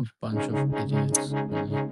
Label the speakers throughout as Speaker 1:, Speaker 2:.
Speaker 1: A bunch of idiots, really.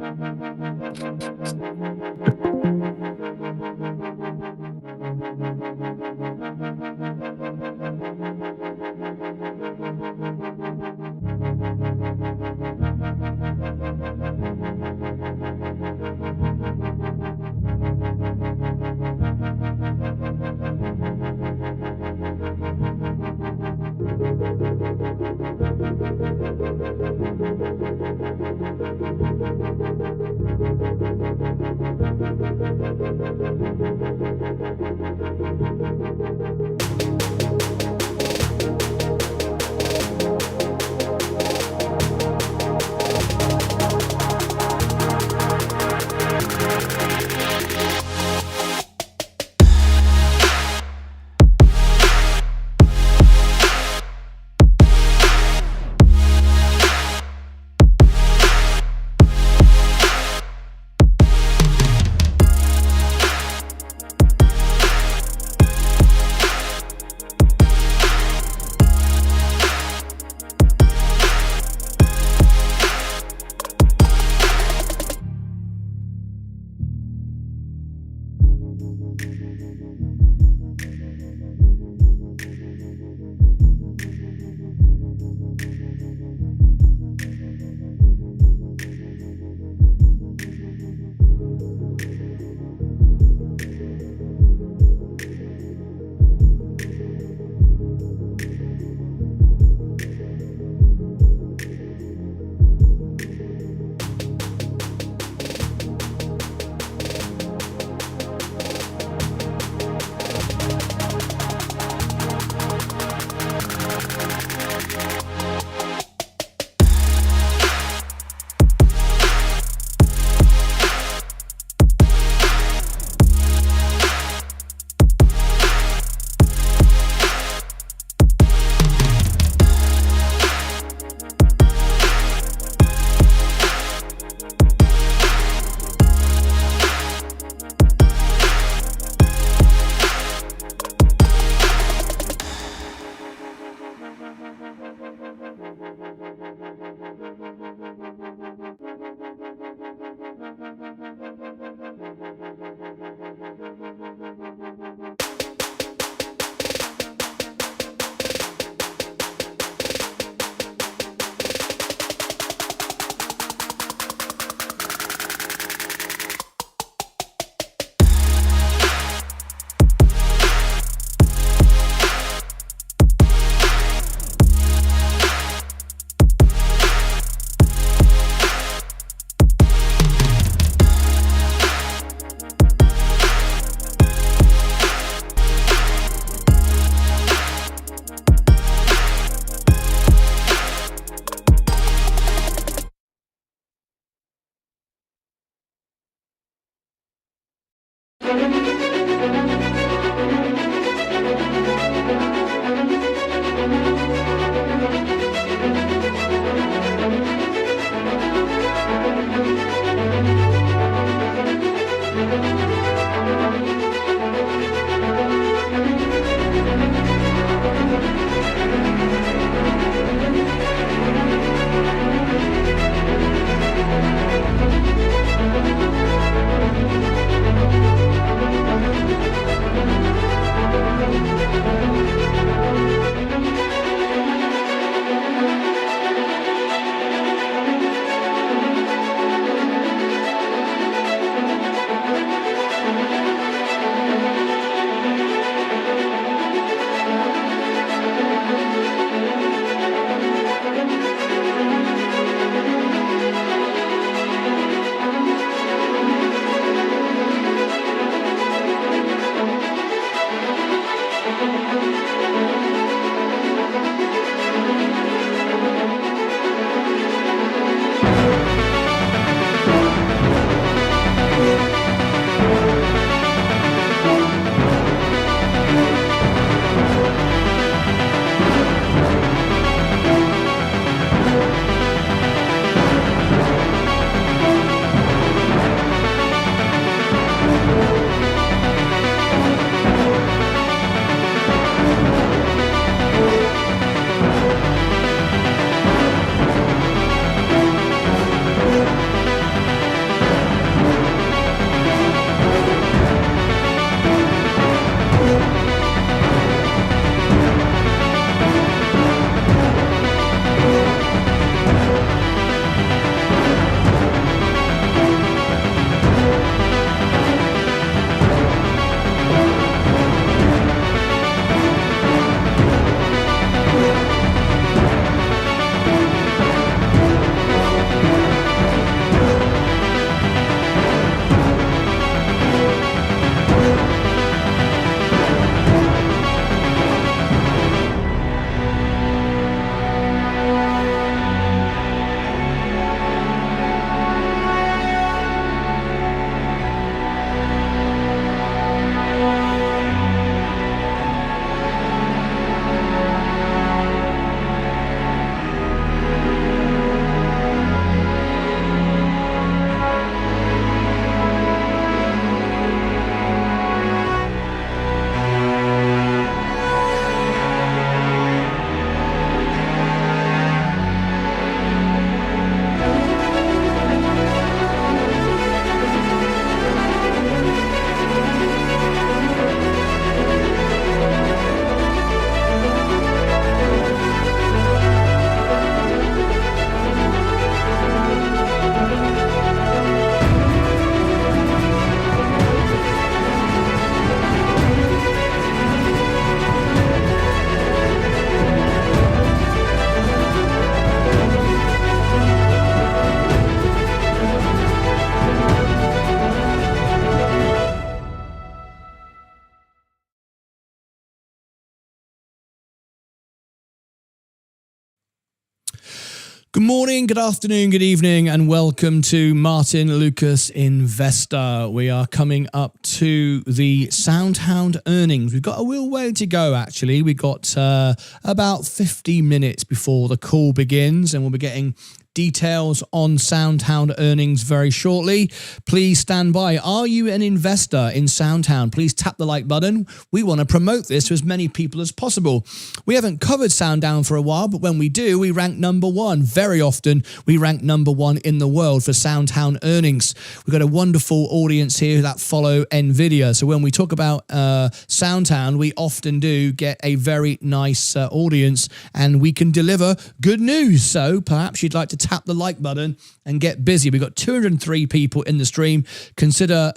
Speaker 1: morning, good afternoon, good evening, and welcome to Martyn Lucas Investor. We are coming up to the SoundHound earnings. We've got a real way to go, actually. We've got about 50 minutes before the call begins, and we'll be getting details on SoundHound earnings very shortly. Please stand by. Are you an investor in SoundHound? Please tap the like button. We want to promote this to as many people as possible. We haven't covered SoundHound for a while, but when we do, we rank #1. Very often, we rank #1 in the world for SoundHound earnings. We've got a wonderful audience here that follow Nvidia. So when we talk about SoundHound, we often do get a very nice audience, and we can deliver good news. So perhaps you'd like to tap the like button and get busy. We've got 203 people in the stream. Consider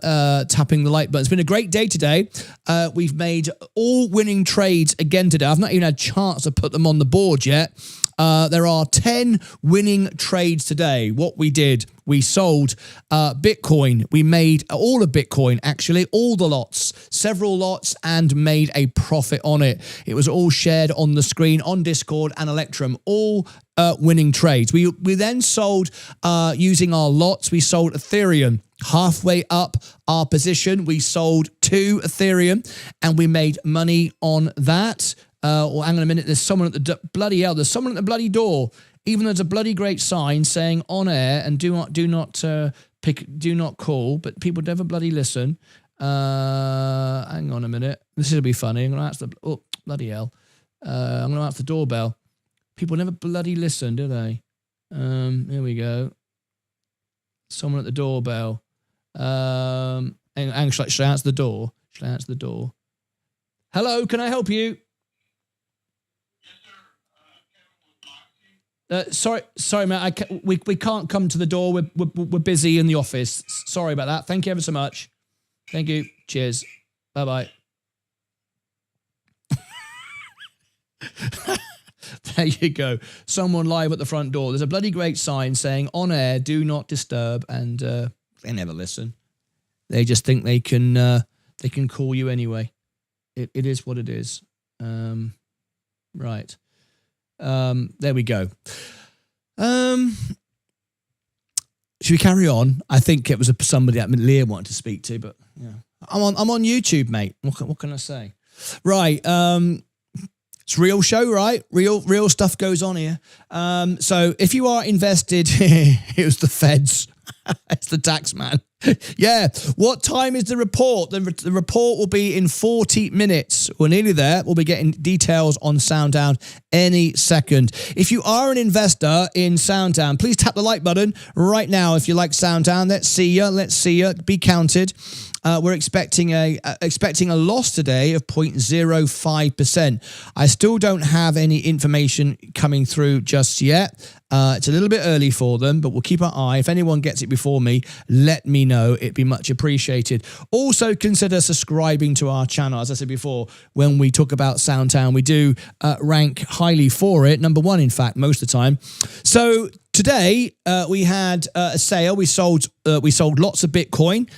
Speaker 1: tapping the like button. It's been a great day today. We've made all winning trades again today. I've not even had a chance to put them on the board yet. There are 10 winning trades today. What we did, we sold Bitcoin. We made all of Bitcoin, actually, all the lots, several lots, and made a profit on it. It was all shared on the screen on Discord and Electrum, all winning trades. We then sold, using our lots, we sold Ethereum. Halfway up our position, we sold 2 Ethereum, and we made money on that. Or hang on a minute, there's someone at the bloody hell, there's someone at the bloody door. Even though there's a bloody great sign saying on air and do not call, but people never bloody listen. Hang on a minute, this will be funny. I'm gonna ask bloody hell. I'm gonna ask the doorbell. People never bloody listen, do they? Here we go. Someone at the doorbell. Should I answer the door? Should I answer the door? Hello, can I help you? Sorry, mate. We can't come to the door. We're busy in the office. Sorry about that. Thank you ever so much. Thank you. Cheers. Bye bye. There you go. Someone live at the front door. There's a bloody great sign saying on air, do not disturb, and they never listen. They just think they can call you anyway. It is what it is. Right. There we go. Should we carry on? I think it was somebody that Leah wanted to speak to, but yeah, I'm on YouTube, mate. What can I say? Right. It's a real show, right? Real stuff goes on here. So if you are invested, it was the feds. It's the tax man. Yeah. What time is the report? The report will be in 40 minutes. We're nearly there. We'll be getting details on SoundHound any second. If you are an investor in SoundHound, please tap the like button right now if you like SoundHound. Let's see you. Let's see you. Be counted. We're expecting a loss today of 0.05%. I still don't have any information coming through just yet. It's a little bit early for them, but we'll keep our eye. If anyone gets it before me, let me know. It'd be much appreciated. Also, consider subscribing to our channel. As I said before, when we talk about SoundHound, we do rank highly for it. #1, in fact, most of the time. So today we had a sale. We sold lots of Bitcoin.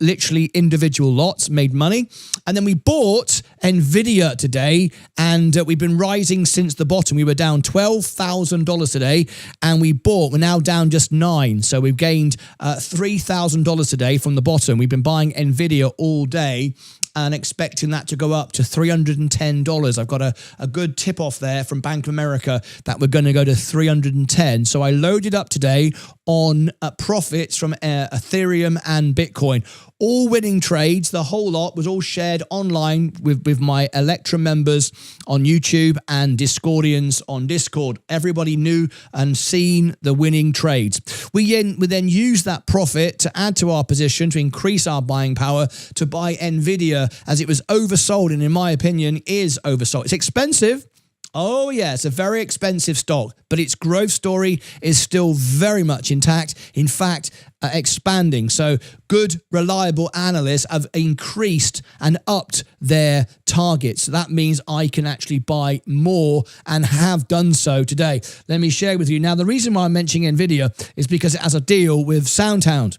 Speaker 1: Literally individual lots, made money. And then we bought Nvidia today, and we've been rising since the bottom. We were down $12,000 today, and we're now down just 9. So we've gained $3,000 today from the bottom. We've been buying Nvidia all day and expecting that to go up to $310. I've got a good tip off there from Bank of America that we're going to go to 310. So I loaded up today on profits from Ethereum and Bitcoin. All winning trades. The whole lot was all shared online with my Electrum members on YouTube and Discordians on Discord. Everybody knew and seen the winning trades. We then used that profit to add to our position, to increase our buying power, to buy Nvidia as it was oversold, and in my opinion is oversold. It's expensive. Oh yeah, it's a very expensive stock, but its growth story is still very much intact. In fact, expanding. So good, reliable analysts have increased and upped their targets. So that means I can actually buy more and have done so today. Let me share with you. Now, the reason why I'm mentioning Nvidia is because it has a deal with SoundHound.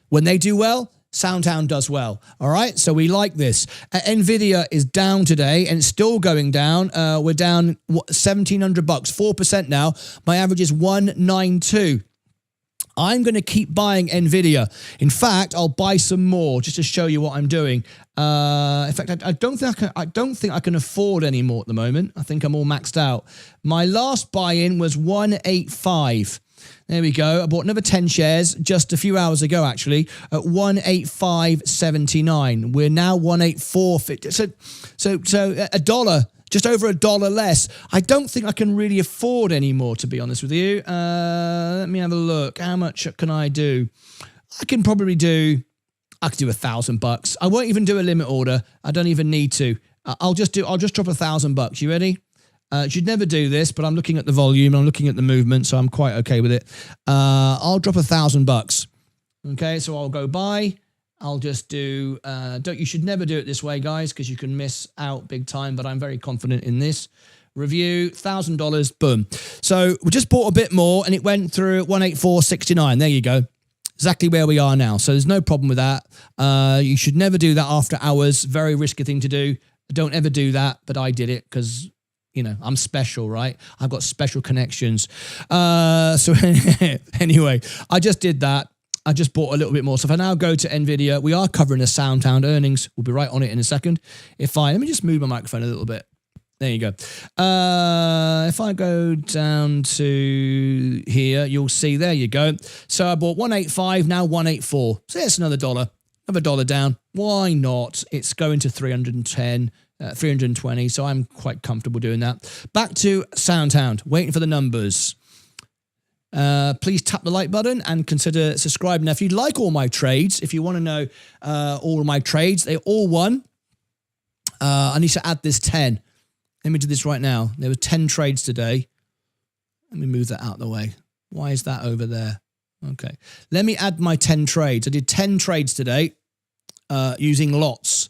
Speaker 1: When they do well, SoundHound does well. All right, so we like this. Nvidia is down today, and it's still going down. We're down $1,700, 4% now. My average is 192. I'm going to keep buying Nvidia. In fact, I'll buy some more just to show you what I'm doing. In fact, I don't think I can afford any more at the moment. I think I'm all maxed out. My last buy-in was 185. There we go. I bought another 10 shares just a few hours ago, actually, at 185.79. We're now 184.50. So a dollar, just over $1 less. I don't think I can really afford any more, to be honest with you. Let me have a look. How much can I do? I could do $1,000. I won't even do a limit order. I don't even need to. I'll just drop $1,000. You ready? Should never do this, but I'm looking at the volume, I'm looking at the movement, so I'm quite okay with it. I'll drop $1,000. Okay, so I'll go buy. I'll just do. You should never do it this way, guys, because you can miss out big time. But I'm very confident in this. Review $1,000. Boom. So we just bought a bit more, and it went through 184.69. There you go. Exactly where we are now. So there's no problem with that. You should never do that after hours. Very risky thing to do. Don't ever do that. But I did it because, you know, I'm special, right? I've got special connections. So anyway, I just did that. I just bought a little bit more. So if I now go to Nvidia, we are covering the SoundHound earnings. We'll be right on it in a second. Let me just move my microphone a little bit. There you go. If I go down to here, you'll see, there you go. So I bought 185, now 184. So that's another $1 down. Why not? It's going to 310. 320, so I'm quite comfortable doing that. Back to SoundHound, waiting for the numbers. Please tap the like button and consider subscribing. Now, if you'd like all my trades, if you want to know all of my trades, they all won. I need to add this 10. Let me do this right now. There were 10 trades today. Let me move that out of the way. Why is that over there? Okay. Let me add my 10 trades. I did 10 trades today using lots.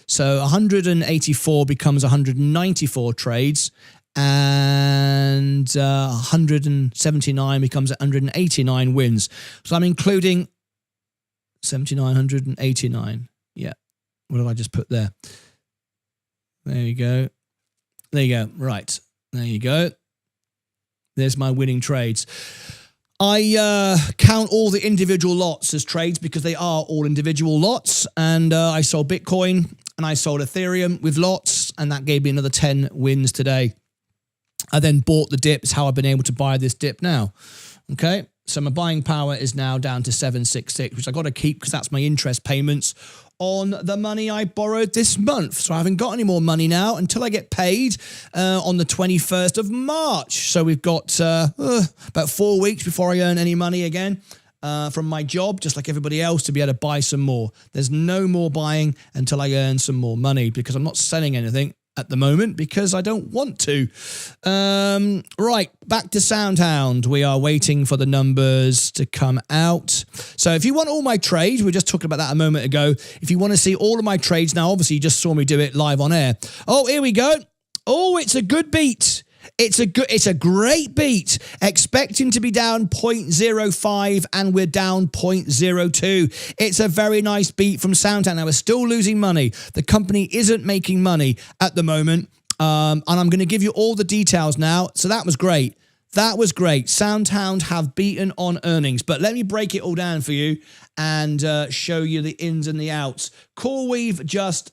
Speaker 1: So 184 becomes 194 trades, and 179 becomes 189 wins. So I'm including 79, 189. Yeah. What did I just put there? There you go. There you go. Right. There you go. There's my winning trades. I count all the individual lots as trades because they are all individual lots. And I sold Bitcoin and I sold Ethereum with lots, and that gave me another 10 wins today. I then bought the dip. It's how I've been able to buy this dip now. Okay. So my buying power is now down to 766, which I got to keep because that's my interest payments on the money I borrowed this month. So I haven't got any more money now until I get paid on the 21st of March. So we've got about 4 weeks before I earn any money again from my job, just like everybody else, to be able to buy some more. There's no more buying until I earn some more money because I'm not selling anything at the moment because I don't want to. Right, back to SoundHound. We are waiting for the numbers to come out. So if you want all my trades, we were just talking about that a moment ago. If you want to see all of my trades now, obviously you just saw me do it live on air. Oh, here we go. Oh, it's a good beat. It's a great beat. Expecting to be down 0.05 and we're down 0.02. It's a very nice beat from SoundHound. Now we're still losing money. The company isn't making money at the moment. And I'm going to give you all the details now. So that was great. That was great. SoundHound have beaten on earnings, but let me break it all down for you and show you the ins and the outs. CoreWeave just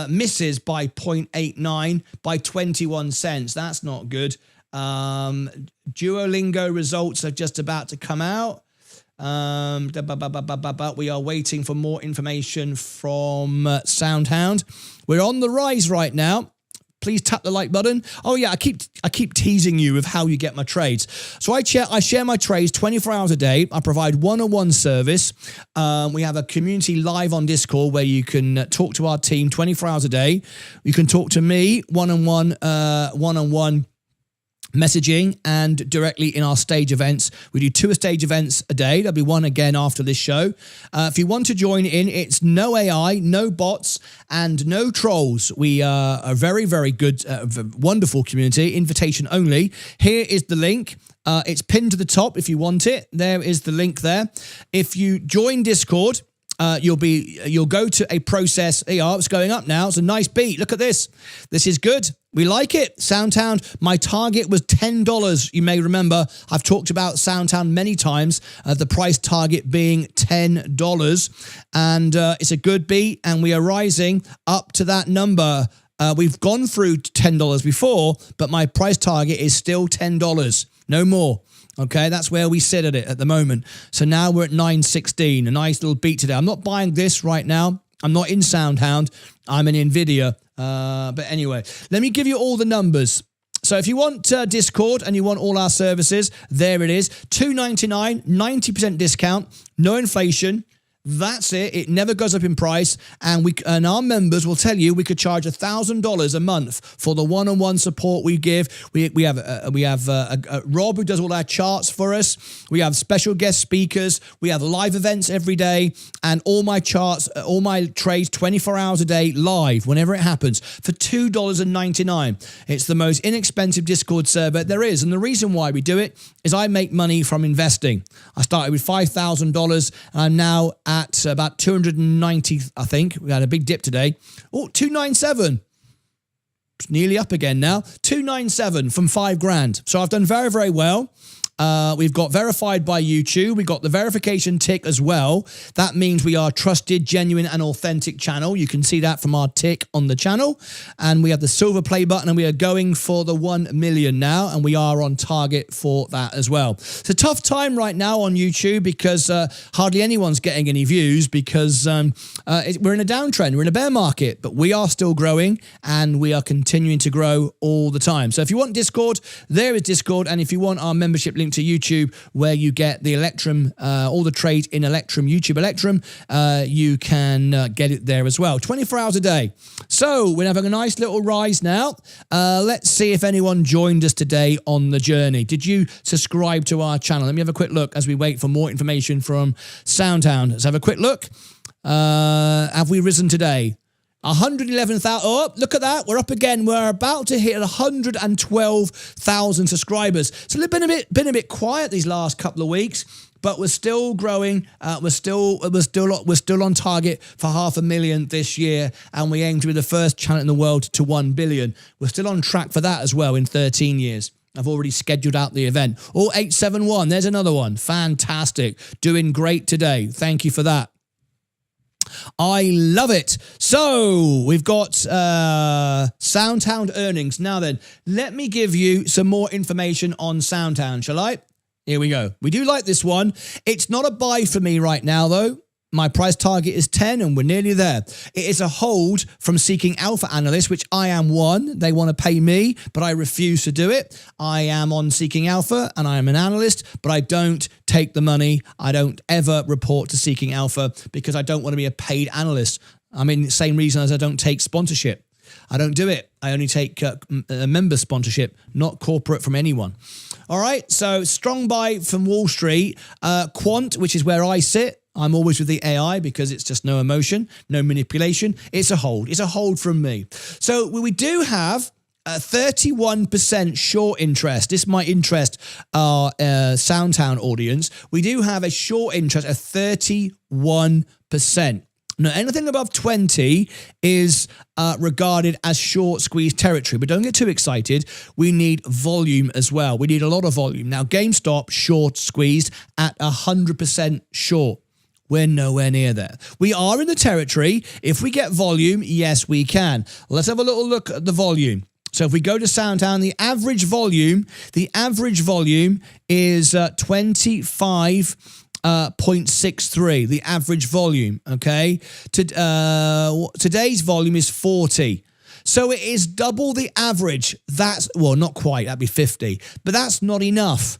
Speaker 1: misses by 0.89 by 21 cents. That's not good. Duolingo results are just about to come out. We are waiting for more information from SoundHound. We're on the rise right now. Please tap the like button. Oh yeah, I keep teasing you with how you get my trades. So I share my trades 24 hours a day. I provide one-on-one service. We have a community live on Discord where you can talk to our team 24 hours a day. You can talk to me one-on-one messaging and directly in our stage events. We do 2 stage events a day. There'll be one again after this show. If you want to join in, it's no AI, no bots, and no trolls. We are a very, very good, wonderful community, invitation only. Here is the link. It's pinned to the top if you want it. There is the link there. If you join Discord, you'll go to a process. It's going up now. It's a nice beat. Look at this. This is good. We like it. SoundHound, my target was $10. You may remember I've talked about SoundHound many times, the price target being $10. And it's a good beat, and we are rising up to that number. We've gone through $10 before, but my price target is still $10. No more. Okay, that's where we sit at it at the moment. So now we're at 916, a nice little beat today. I'm not buying this right now. I'm not in SoundHound. I'm in Nvidia. But anyway, let me give you all the numbers. So if you want Discord and you want all our services, there it is. $2.99, 90% discount, no inflation. That's it. It never goes up in price, and our members will tell you we could charge $1,000 a month for the one-on-one support we give. We have Rob who does all our charts for us. We have special guest speakers. We have live events every day, and all my charts, all my trades, 24 hours a day live whenever it happens for $2.99. It's the most inexpensive Discord server there is, and the reason why we do it is I make money from investing. I started with $5,000, and I'm now at about 290, I think. We had a big dip today. Oh, 297. It's nearly up again now. 297 from $5,000. So I've done very, very well. We've got verified by YouTube. We got the verification tick as well. That means we are a trusted, genuine, and authentic channel. You can see that from our tick on the channel. And we have the silver play button, and we are going for the 1 million now, and we are on target for that as well. It's a tough time right now on YouTube because hardly anyone's getting any views because we're in a downtrend. We're in a bear market, but we are still growing, and we are continuing to grow all the time. So if you want Discord, there is Discord. And if you want our membership link to YouTube, where you get the Electrum, all the trades in Electrum, YouTube Electrum, you can get it there as well, 24 hours a day. So we're having a nice little rise now. Let's see if anyone joined us today on the journey. Did you subscribe to our channel? Let me have a quick look as we wait for more information from SoundHound. Let's have a quick look. Have we risen today? 111,000. Oh, look at that. We're up again. We're about to hit 112,000 subscribers. So it's been a bit quiet these last couple of weeks, but we're still growing. We're still on target for 500,000 this year, and we aim to be the first channel in the world to 1 billion. We're still on track for that as well in 13 years. I've already scheduled out the event. Oh, 871. There's another one. Fantastic. Doing great today. Thank you for that. I love it. So we've got SoundHound earnings. Now then, let me give you some more information on SoundHound, shall I? Here we go. We do like this one. It's not a buy for me right now, though. My price target is 10 and we're nearly there. It is a hold from Seeking Alpha analysts, which I am one. They want to pay me, but I refuse to do it. I am on Seeking Alpha and I am an analyst, but I don't take the money. I don't ever report to Seeking Alpha because I don't want to be a paid analyst. I mean, same reason as I don't take sponsorship. I don't do it. I only take member sponsorship, not corporate from anyone. All right, so strong buy from Wall Street. Quant, which is where I sit. I'm always with the AI because it's just no emotion, no manipulation. It's a hold. It's a hold from me. So we do have a 31% short interest. This might interest our SoundHound audience. We do have a short interest of 31%. Now, anything above 20 is regarded as short squeeze territory, but don't get too excited. We need volume as well. We need a lot of volume. Now, GameStop short squeezed at 100% short. We're nowhere near there. We are in the territory. If we get volume, yes, we can. Let's have a little look at the volume. So if we go to SoundHound, the average volume is 25.63, the average volume, okay? Today's volume is 40. So it is double the average. That's, well, not quite, that'd be 50, but that's not enough.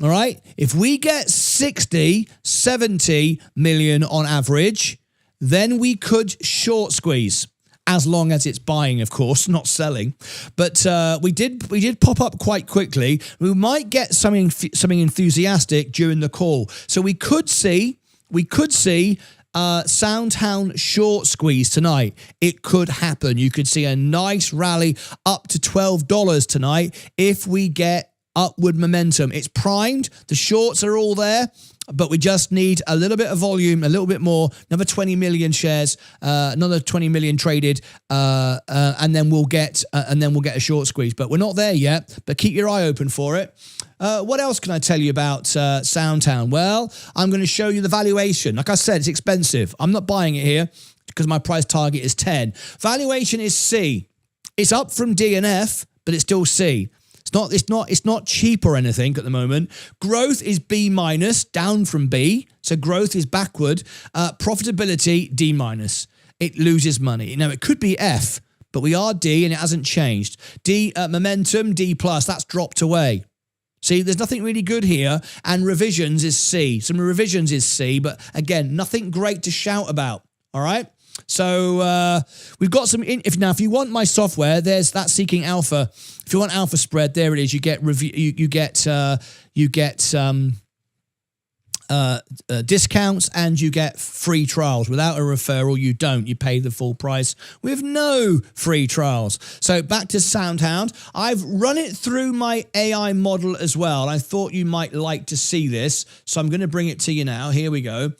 Speaker 1: All right. If we get 60, 70 million on average, then we could short squeeze. as long as it's buying, of course, not selling. But we did pop up quite quickly. We might get something enthusiastic during the call. So we could see SoundHound short squeeze tonight. It could happen. You could see a nice rally up to $12 tonight if we get upward momentum. It's primed. The shorts are all there, but we just need a little bit of volume, a little bit more, another 20 million shares, another 20 million traded, and then we'll get a short squeeze. But we're not there yet. But keep your eye open for it. What else can I tell you about SoundHound? Well, I'm going to show you the valuation. Like I said, it's expensive. I'm not buying it here because my price target is 10. Valuation is C. It's up from D and F, but it's still C. It's not cheap or anything at the moment. Growth is B minus, down from B. So growth is backward. Profitability, D minus. It loses money. Now it could be F, but we are D and it hasn't changed. D, momentum, D plus, that's dropped away. See, there's nothing really good here. And revisions is C. Some revisions is C, but again, nothing great to shout about. All right. So we've got some. If you want my software, there's that Seeking Alpha. If you want Alpha Spread, there it is. You get discounts and you get free trials. Without a referral, you don't. You pay the full price with no free trials. So back to SoundHound. I've run it through my AI model as well. I thought you might like to see this, so I'm going to bring it to you now. Here we go.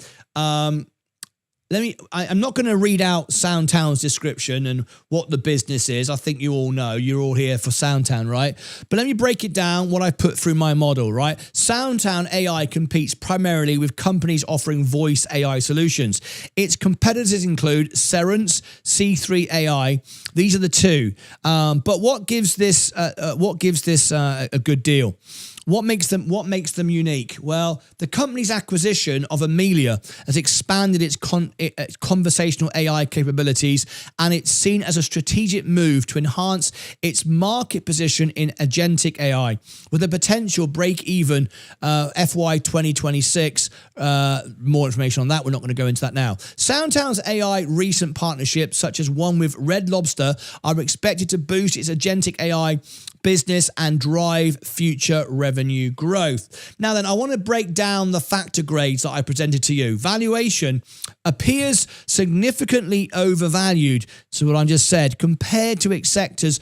Speaker 1: I'm not going to read out SoundHound's description and what the business is. I think you all know. You're all here for SoundHound, right? But let me break it down, what I put through my model, right? SoundHound AI competes primarily with companies offering voice AI solutions. Its competitors include Cerence, C3 AI. These are the two. But what gives this a good deal? What makes them unique? Well, the company's acquisition of Amelia has expanded its conversational AI capabilities, and it's seen as a strategic move to enhance its market position in agentic AI, with a potential break-even FY 2026. More information on that. We're not going to go into that now. SoundHound's AI recent partnerships, such as one with Red Lobster, are expected to boost its agentic AI business and drive future revenue growth. Now then, I want to break down the factor grades that I presented to you. Valuation appears significantly overvalued. So what I just said, compared to its sectors,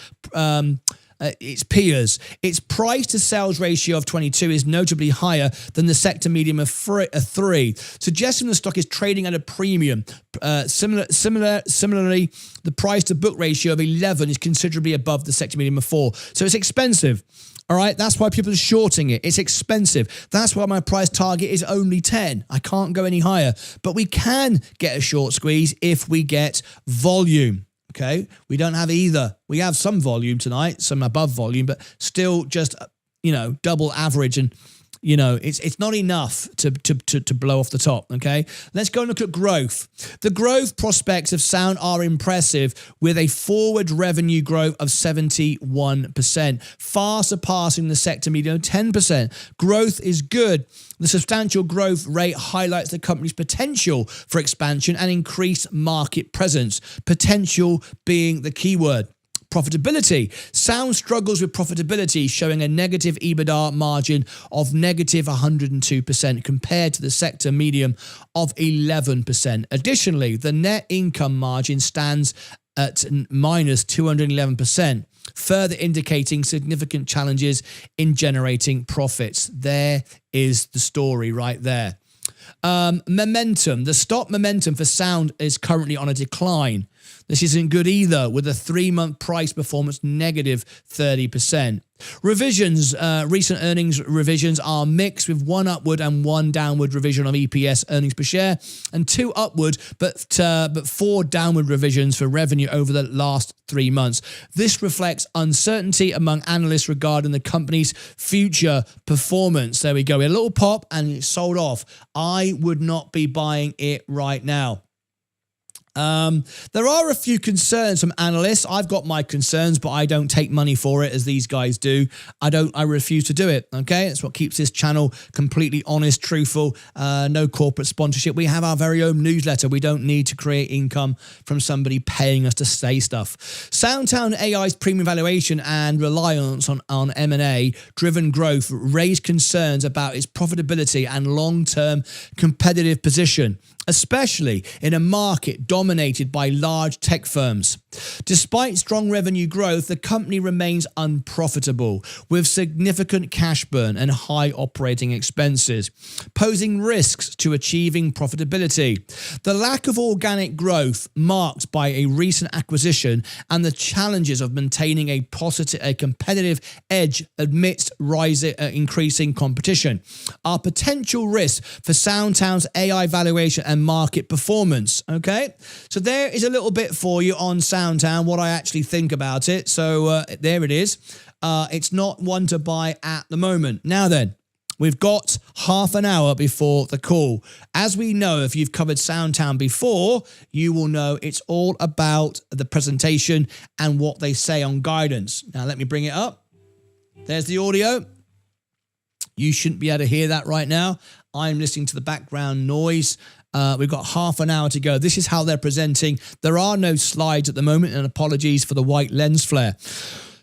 Speaker 1: its peers. Its price to sales ratio of 22 is notably higher than the sector median of 3, suggesting the stock is trading at a premium. Similarly, the price to book ratio of 11 is considerably above the sector median of 4. So it's expensive. All right, that's why people are shorting it. It's expensive. That's why my price target is only 10. I can't go any higher. But we can get a short squeeze if we get volume. Okay, we don't have either. We have some volume tonight, some above volume, but still just, double average. And, it's not enough to blow off the top. Okay, let's go and look at growth. The growth prospects of SOUN are impressive, with a forward revenue growth of 71%, far surpassing the sector median of 10%. Growth is good. The substantial growth rate highlights the company's potential for expansion and increased market presence. Potential being the keyword. Profitability. SOUN struggles with profitability, showing a negative EBITDA margin of negative 102% compared to the sector median of 11%. Additionally, the net income margin stands at minus 211%. Further indicating significant challenges in generating profits. There is the story right there. Momentum. The stock momentum for SOUN is currently on a decline. This isn't good either, with a 3-month price performance negative 30%. Revisions, recent earnings revisions are mixed, with 1 upward and 1 downward revision of EPS earnings per share, and 2 upward but 4 downward revisions for revenue over the last 3 months. This reflects uncertainty among analysts regarding the company's future performance. There we go. A little pop and it sold off. I would not be buying it right now. There are a few concerns from analysts. I've got my concerns, but I don't take money for it as these guys do. I refuse to do it. Okay. It's what keeps this channel completely honest, truthful, no corporate sponsorship. We have our very own newsletter. We don't need to create income from somebody paying us to say stuff. SoundHound AI's premium valuation and reliance on M&A driven growth raised concerns about its profitability and long-term competitive position, especially in a market dominated by large tech firms. Despite strong revenue growth, the company remains unprofitable, with significant cash burn and high operating expenses, posing risks to achieving profitability. The lack of organic growth marked by a recent acquisition and the challenges of maintaining a competitive edge amidst increasing competition are potential risks for SoundHound's AI valuation and market performance. Okay, so there is a little bit for you on SoundHound, what I actually think about it. So there it is. It's not one to buy at the moment. Now then, we've got half an hour before the call. As we know, if you've covered SoundHound before, you will know it's all about the presentation and what they say on guidance. Now let me bring it up. There's the audio. You shouldn't be able to hear that right now. I'm listening to the background noise. We've got half an hour to go. This is how they're presenting. There are no slides at the moment, and apologies for the white lens flare.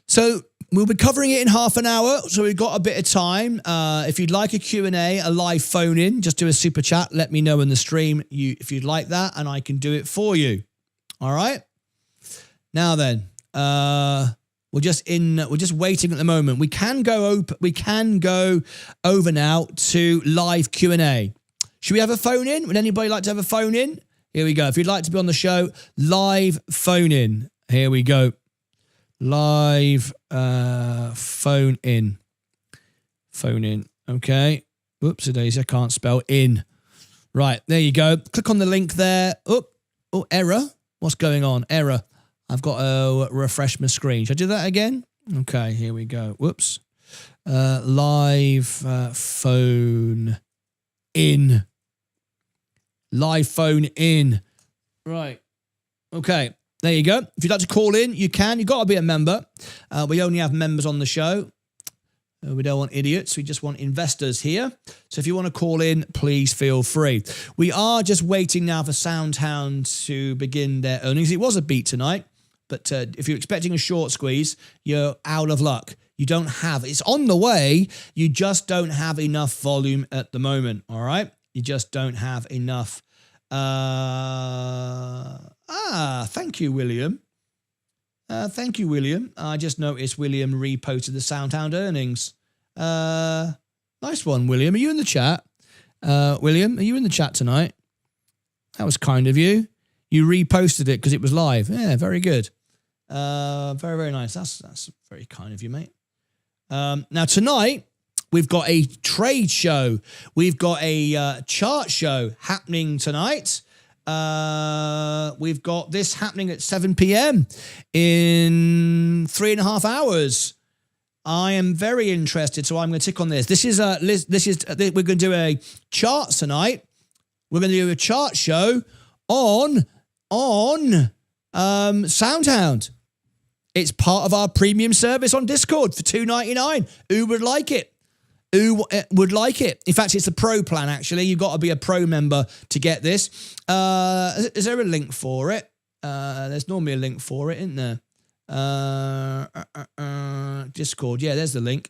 Speaker 1: So we'll be covering it in half an hour, so we've got a bit of time. If you'd like a Q&A, a live phone-in, just do a super chat. Let me know in the stream if you'd like that, and I can do it for you. All right? Now then, we're just waiting at the moment. We can go over now to live Q&A. Should we have a phone in? Would anybody like to have a phone in? Here we go. If you'd like to be on the show, live phone in. Here we go. Live phone in. Phone in. Okay. Whoops, daisy, I can't spell in. Right, there you go. Click on the link there. Oh, error. What's going on? Error. I've got to refresh my screen. Should I do that again? Okay, here we go. Whoops. Live phone in. Live phone in. Right. Okay. There you go. If you'd like to call in, you can. You've got to be a member. We only have members on the show. We don't want idiots. We just want investors here. So if you want to call in, please feel free. We are just waiting now for SoundHound to begin their earnings. It was a beat tonight, but if you're expecting a short squeeze, you're out of luck. You don't have, it's on the way. You just don't have enough volume at the moment. All right. You just don't have enough. Thank you, William. Thank you, William. I just noticed William reposted the SoundHound earnings. Nice one, William. Are you in the chat? William, are you in the chat tonight? That was kind of you. You reposted it because it was live. Yeah, very good. Very, very nice. That's very kind of you, mate. Now, tonight, we've got a trade show. We've got a chart show happening tonight. We've got this happening at 7 p.m. in 3.5 hours. I am very interested, so I'm going to tick on this. We're going to do a chart tonight. We're going to do a chart show on SoundHound. It's part of our premium service on Discord for $2.99. Who would like it? Who would like it? In fact, it's the pro plan, actually. You've got to be a pro member to get this. Is there a link for it? There's normally a link for it, isn't there? Discord. Yeah, there's the link.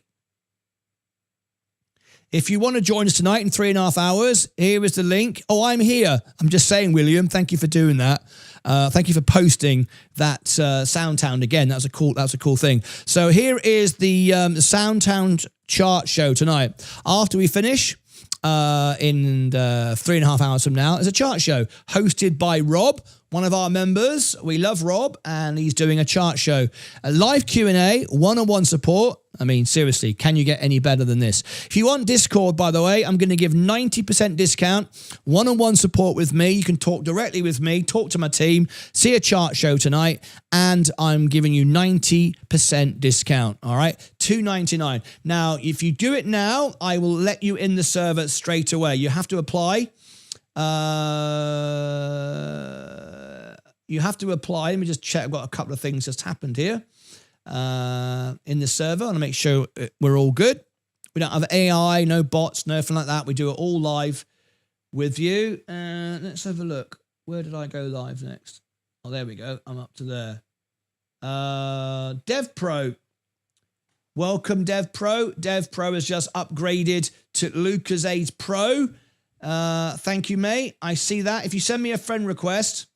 Speaker 1: If you want to join us tonight in 3.5 hours, here is the link. Oh, I'm here. I'm just saying, William, thank you for doing that. Thank you for posting that SoundHound again. That's a cool thing. So here is the SoundHound chart show tonight. After we finish in 3.5 hours from now, there's a chart show hosted by Rob, one of our members. We love Rob, and he's doing a chart show. A live Q&A, one-on-one support. I mean, seriously, can you get any better than this? If you want Discord, by the way, I'm going to give 90% discount, one-on-one support with me. You can talk directly with me, talk to my team, see a chart show tonight, and I'm giving you 90% discount, all right? $2.99. Now, if you do it now, I will let you in the server straight away. You have to apply. you have to apply. Let me just check. I've got a couple of things just happened here in the server. I want to make sure we're all good. We don't have AI, no bots, nothing like that. We do it all live with you. Let's have a look. Where did I go live next? Oh, there we go. I'm up to there. Dev Pro. Welcome, Dev Pro. Dev Pro has just upgraded to Lucozade Pro. Thank you, mate. I see that. If you send me a friend request,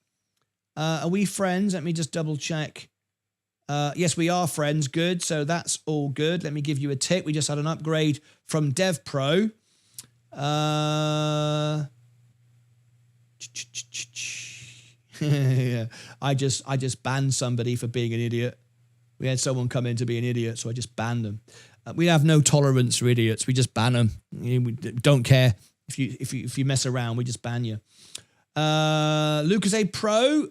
Speaker 1: are we friends? Let me just double check. Yes, we are friends. Good. So that's all good. Let me give you a tip. We just had an upgrade from Dev Pro. Yeah. I just banned somebody for being an idiot. We had someone come in to be an idiot, so I just banned them. We have no tolerance for idiots. We just ban them. We don't care if you mess around. We just ban you. Lucozade Pro,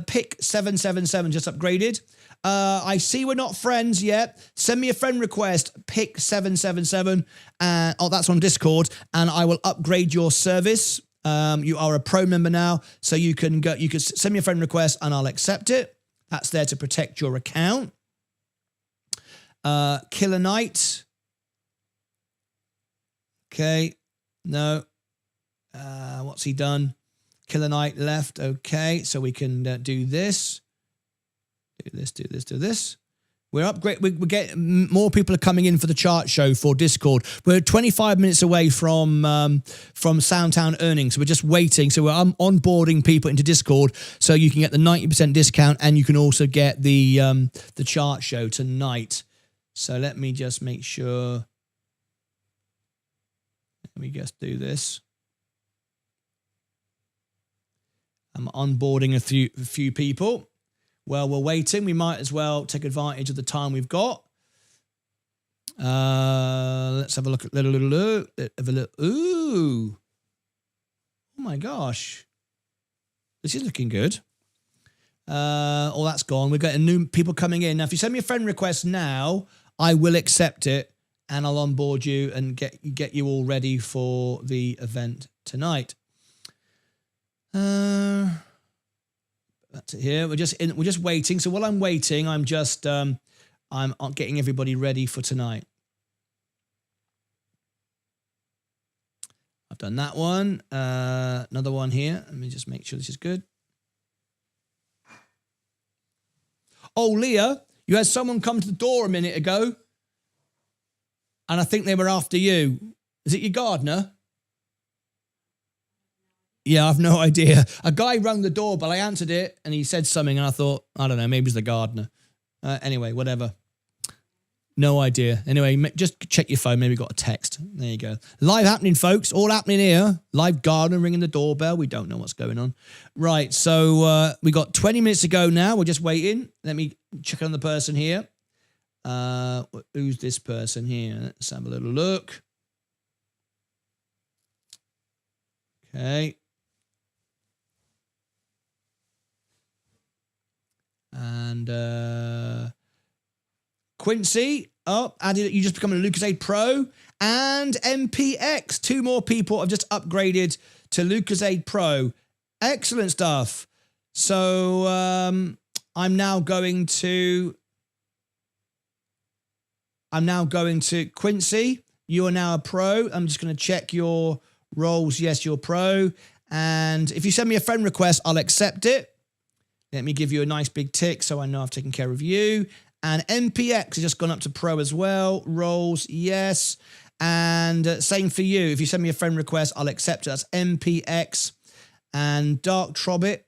Speaker 1: pick 777 just upgraded. I see we're not friends yet. Send me a friend request, pick 777. Oh, that's on Discord, and I will upgrade your service. You are a pro member now, so you can send me a friend request and I'll accept it. That's there to protect your account. Killer Knight. Okay. No. What's he done? Killer Knight left. Okay. So we can do this. Do this. We're getting more people are coming in for the chart show for Discord. We're 25 minutes away from SoundHound earnings. So we're just waiting. So we're onboarding people into Discord so you can get the 90% discount and you can also get the chart show tonight. So let me just make sure. Let me just do this. I'm onboarding a few people. Well, we're waiting. We might as well take advantage of the time we've got. Let's have a look at little look. Have a look. Ooh. Oh my gosh. This is looking good. Oh, that's gone. We're getting new people coming in. Now, if you send me a friend request now, I will accept it and I'll onboard you and get you all ready for the event tonight. That's it here. We're just waiting. So while I'm waiting, I'm getting everybody ready for tonight. I've done that one. Another one here. Let me just make sure this is good. Oh, Leah, you had someone come to the door a minute ago, and I think they were after you. Is it your gardener? Yeah, I've no idea. A guy rang the doorbell. I answered it, and he said something, and I thought, I don't know, maybe it's the gardener. Anyway, whatever. No idea. Anyway, just check your phone. Maybe got a text. There you go. Live happening, folks. All happening here. Live gardener ringing the doorbell. We don't know what's going on. Right, so we got 20 minutes to go now. We're just waiting. Let me check on the person here. Who's this person here? Let's have a little look. Okay. And Quincy, added. You just become a Lucozade Pro, and MPX. 2 more people have just upgraded to Lucozade Pro. Excellent stuff. So I'm now going to Quincy. You are now a pro. I'm just going to check your roles. Yes, you're pro. And if you send me a friend request, I'll accept it. Let me give you a nice big tick so I know I've taken care of you. And MPX has just gone up to pro as well. Roles, yes. And same for you. If you send me a friend request, I'll accept it. That's MPX. And Dark Trobbit,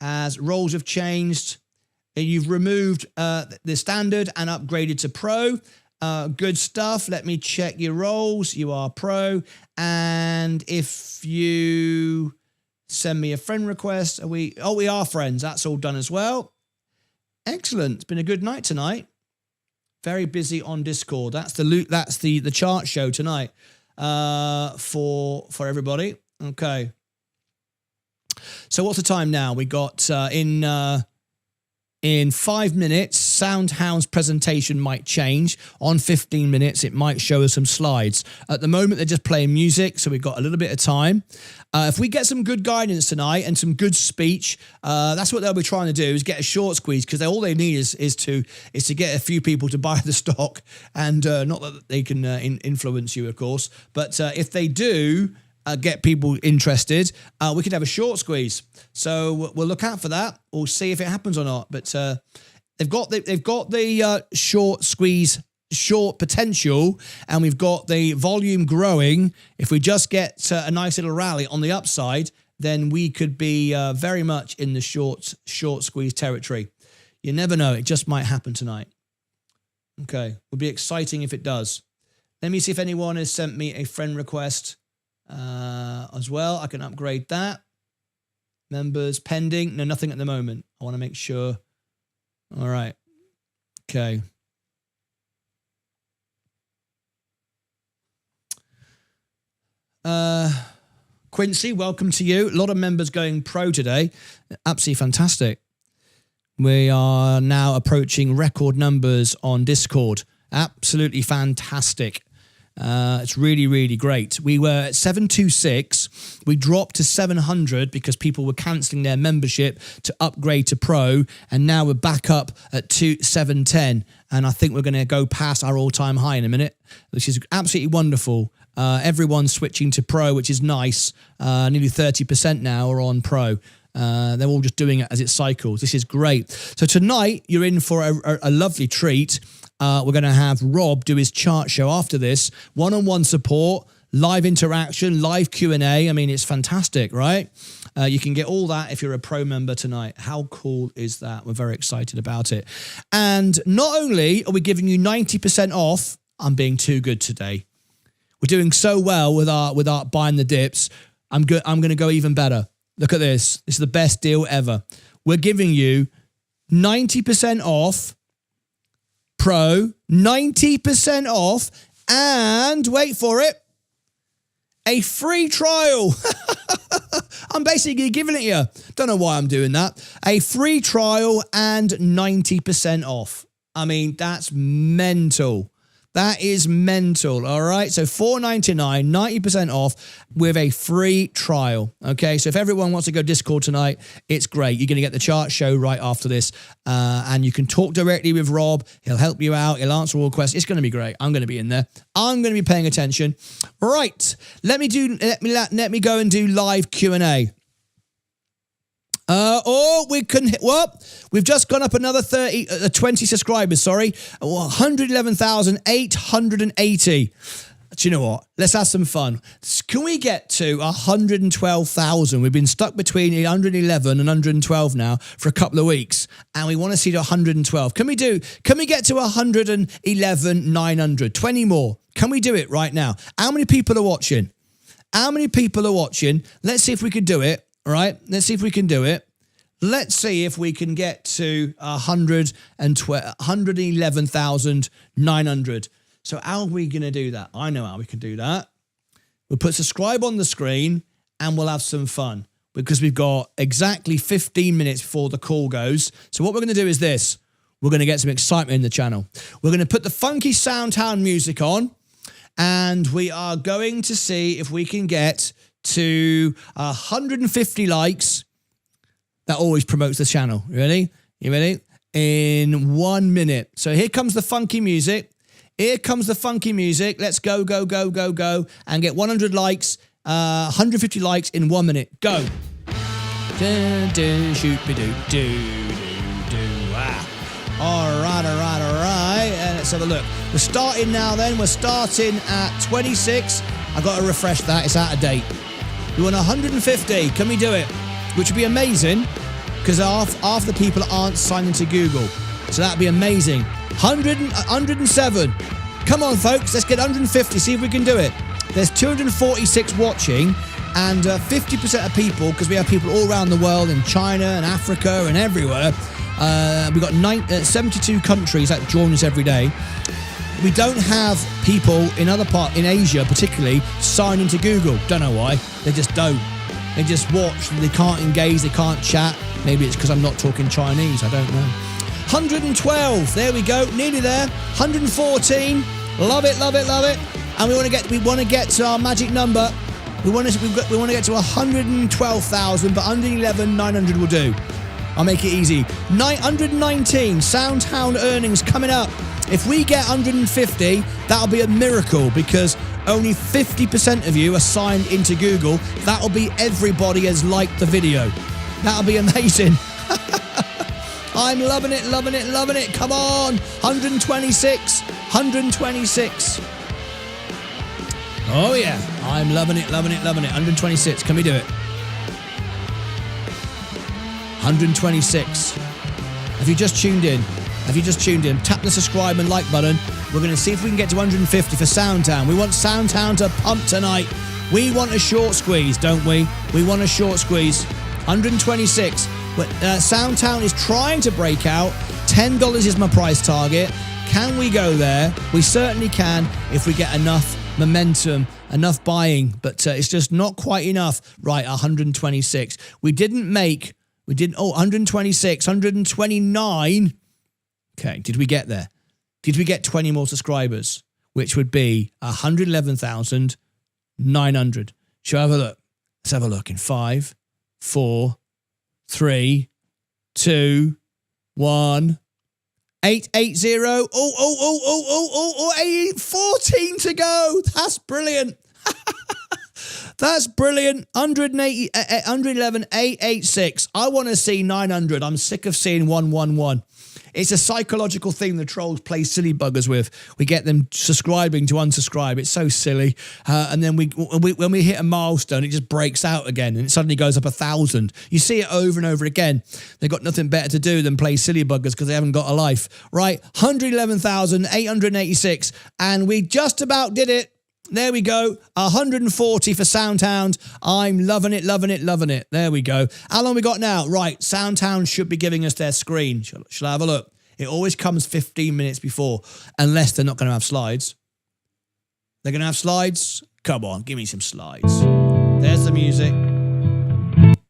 Speaker 1: as roles have changed. You've removed the standard and upgraded to pro. Good stuff. Let me check your roles. You are pro. And if you send me a friend request, we are friends. That's all done as well. Excellent. It's been a good night tonight. Very busy on Discord. That's the chart show tonight for everybody. Okay. So what's the time now? We got in in 5 minutes, SoundHound's presentation might change. On 15 minutes, it might show us some slides. At the moment, they're just playing music, so we've got a little bit of time. If we get some good guidance tonight and some good speech, that's what they'll be trying to do, is get a short squeeze, because all they need is to get a few people to buy the stock, and not that they can influence you, of course, but if they do get people interested, we could have a short squeeze. So we'll look out for that. We'll see if it happens or not. But they've got the short squeeze, short potential, and we've got the volume growing. If we just get a nice little rally on the upside, then we could be very much in the short squeeze territory. You never know. It just might happen tonight. Okay. Would be exciting if it does. Let me see if anyone has sent me a friend request as well. I can upgrade that. Members pending. No, nothing at the moment. I want to make sure. All right. Okay. Quincy, welcome to you. A lot of members going pro today. Absolutely fantastic. We are now approaching record numbers on Discord. Absolutely fantastic. It's really, really great. We were at 726. We dropped to 700 because people were cancelling their membership to upgrade to Pro. And now we're back up at 710. And I think we're going to go past our all-time high in a minute, which is absolutely wonderful. Everyone's switching to Pro, which is nice. Nearly 30% now are on Pro. They're all just doing it as it cycles. This is great. So tonight, you're in for a lovely treat. We're going to have Rob do his chart show after this. One-on-one support, live interaction, live Q&A. I mean, it's fantastic, right? You can get all that if you're a Pro member tonight. How cool is that? We're very excited about it. And not only are we giving you 90% off, I'm being too good today. We're doing so well with our buying the dips. I'm going to go even better. Look at this. This is the best deal ever. We're giving you 90% off Pro, 90% off, and wait for it, a free trial. I'm basically giving it you. Don't know why I'm doing that. A free trial and 90% off. I mean, that's mental. That is mental, all right? So $4.99, 90% off with a free trial, okay? So if everyone wants to go Discord tonight, it's great. You're going to get the chart show right after this, and you can talk directly with Rob. He'll help you out. He'll answer all questions. It's going to be great. I'm going to be in there. I'm going to be paying attention. Right, let me go and do live Q&A. We've just gone up another 20 subscribers, 111,880. Do you know what? Let's have some fun. Can we get to 112,000? We've been stuck between 111 and 112 now for a couple of weeks, and we want to see to 112. Can we get to 111,900? 20 more. Can we do it right now? How many people are watching? Let's see if we can do it. All right, let's see if we can do it. Let's see if we can get to 111,900. So how are we going to do that? I know how we can do that. We'll put subscribe on the screen and we'll have some fun because we've got exactly 15 minutes before the call goes. So what we're going to do is this. We're going to get some excitement in the channel. We're going to put the funky SoundHound music on and we are going to see if we can get to 150 likes. That always promotes the channel. You ready? In 1 minute. So here comes the funky music. Let's go, and get 100 likes, 150 likes in 1 minute. Go. All right. And let's have a look. We're starting now then. We're starting at 26. I've got to refresh that. It's out of date. We want 150. Can we do it? Which would be amazing because half the people aren't signed into Google. So that'd be amazing. 107. Come on, folks. Let's get 150. See if we can do it. There's 246 watching and 50% of people, because we have people all around the world in China and Africa and everywhere. We've got 72 countries that join us every day. We don't have people in in Asia particularly, sign into Google. Don't know why. They just don't. They just watch and they can't engage, they can't chat. Maybe it's because I'm not talking Chinese, I don't know. 112. There we go. Nearly there. 114. Love it, love it, love it. And we want to get to our magic number. We want to get to 112,000, but 111,900 will do. I'll make it easy. 119 SoundHound earnings coming up. If we get 150, that'll be a miracle because only 50% of you are signed into Google. That'll be everybody has liked the video. That'll be amazing. I'm loving it, loving it, loving it. Come on. 126. 126. Oh, yeah. I'm loving it, loving it, loving it. 126. Can we do it? 126. Have you just tuned in? Have you just tuned in? Tap the subscribe and like button. We're going to see if we can get to 150 for SoundHound. We want SoundHound to pump tonight. We want a short squeeze, don't we? We want a short squeeze. 126. SoundHound is trying to break out. $10 is my price target. Can we go there? We certainly can if we get enough momentum, enough buying, but it's just not quite enough. Right, 126. We didn't, 126, 129. Okay, did we get there? Did we get 20 more subscribers? Which would be 111,900. Shall I have a look? Let's have a look in 5, 4, 3, 2, 1. 880. Oh, 14 to go. That's brilliant. That's brilliant. 180, 111, 886. I want to see 900. I'm sick of seeing 111. It's a psychological thing the trolls play silly buggers with. We get them subscribing to unsubscribe. It's so silly. And then when we hit a milestone, it just breaks out again and it suddenly goes up 1,000. You see it over and over again. They've got nothing better to do than play silly buggers because they haven't got a life. Right, 111,886. And we just about did it. There we go. 140 for SoundHound. I'm loving it, loving it, loving it. There we go. How long we got now? Right, SoundHound should be giving us their screen. Shall I have a look? It always comes 15 minutes before, unless they're not going to have slides. They're going to have slides? Come on, give me some slides. There's the music.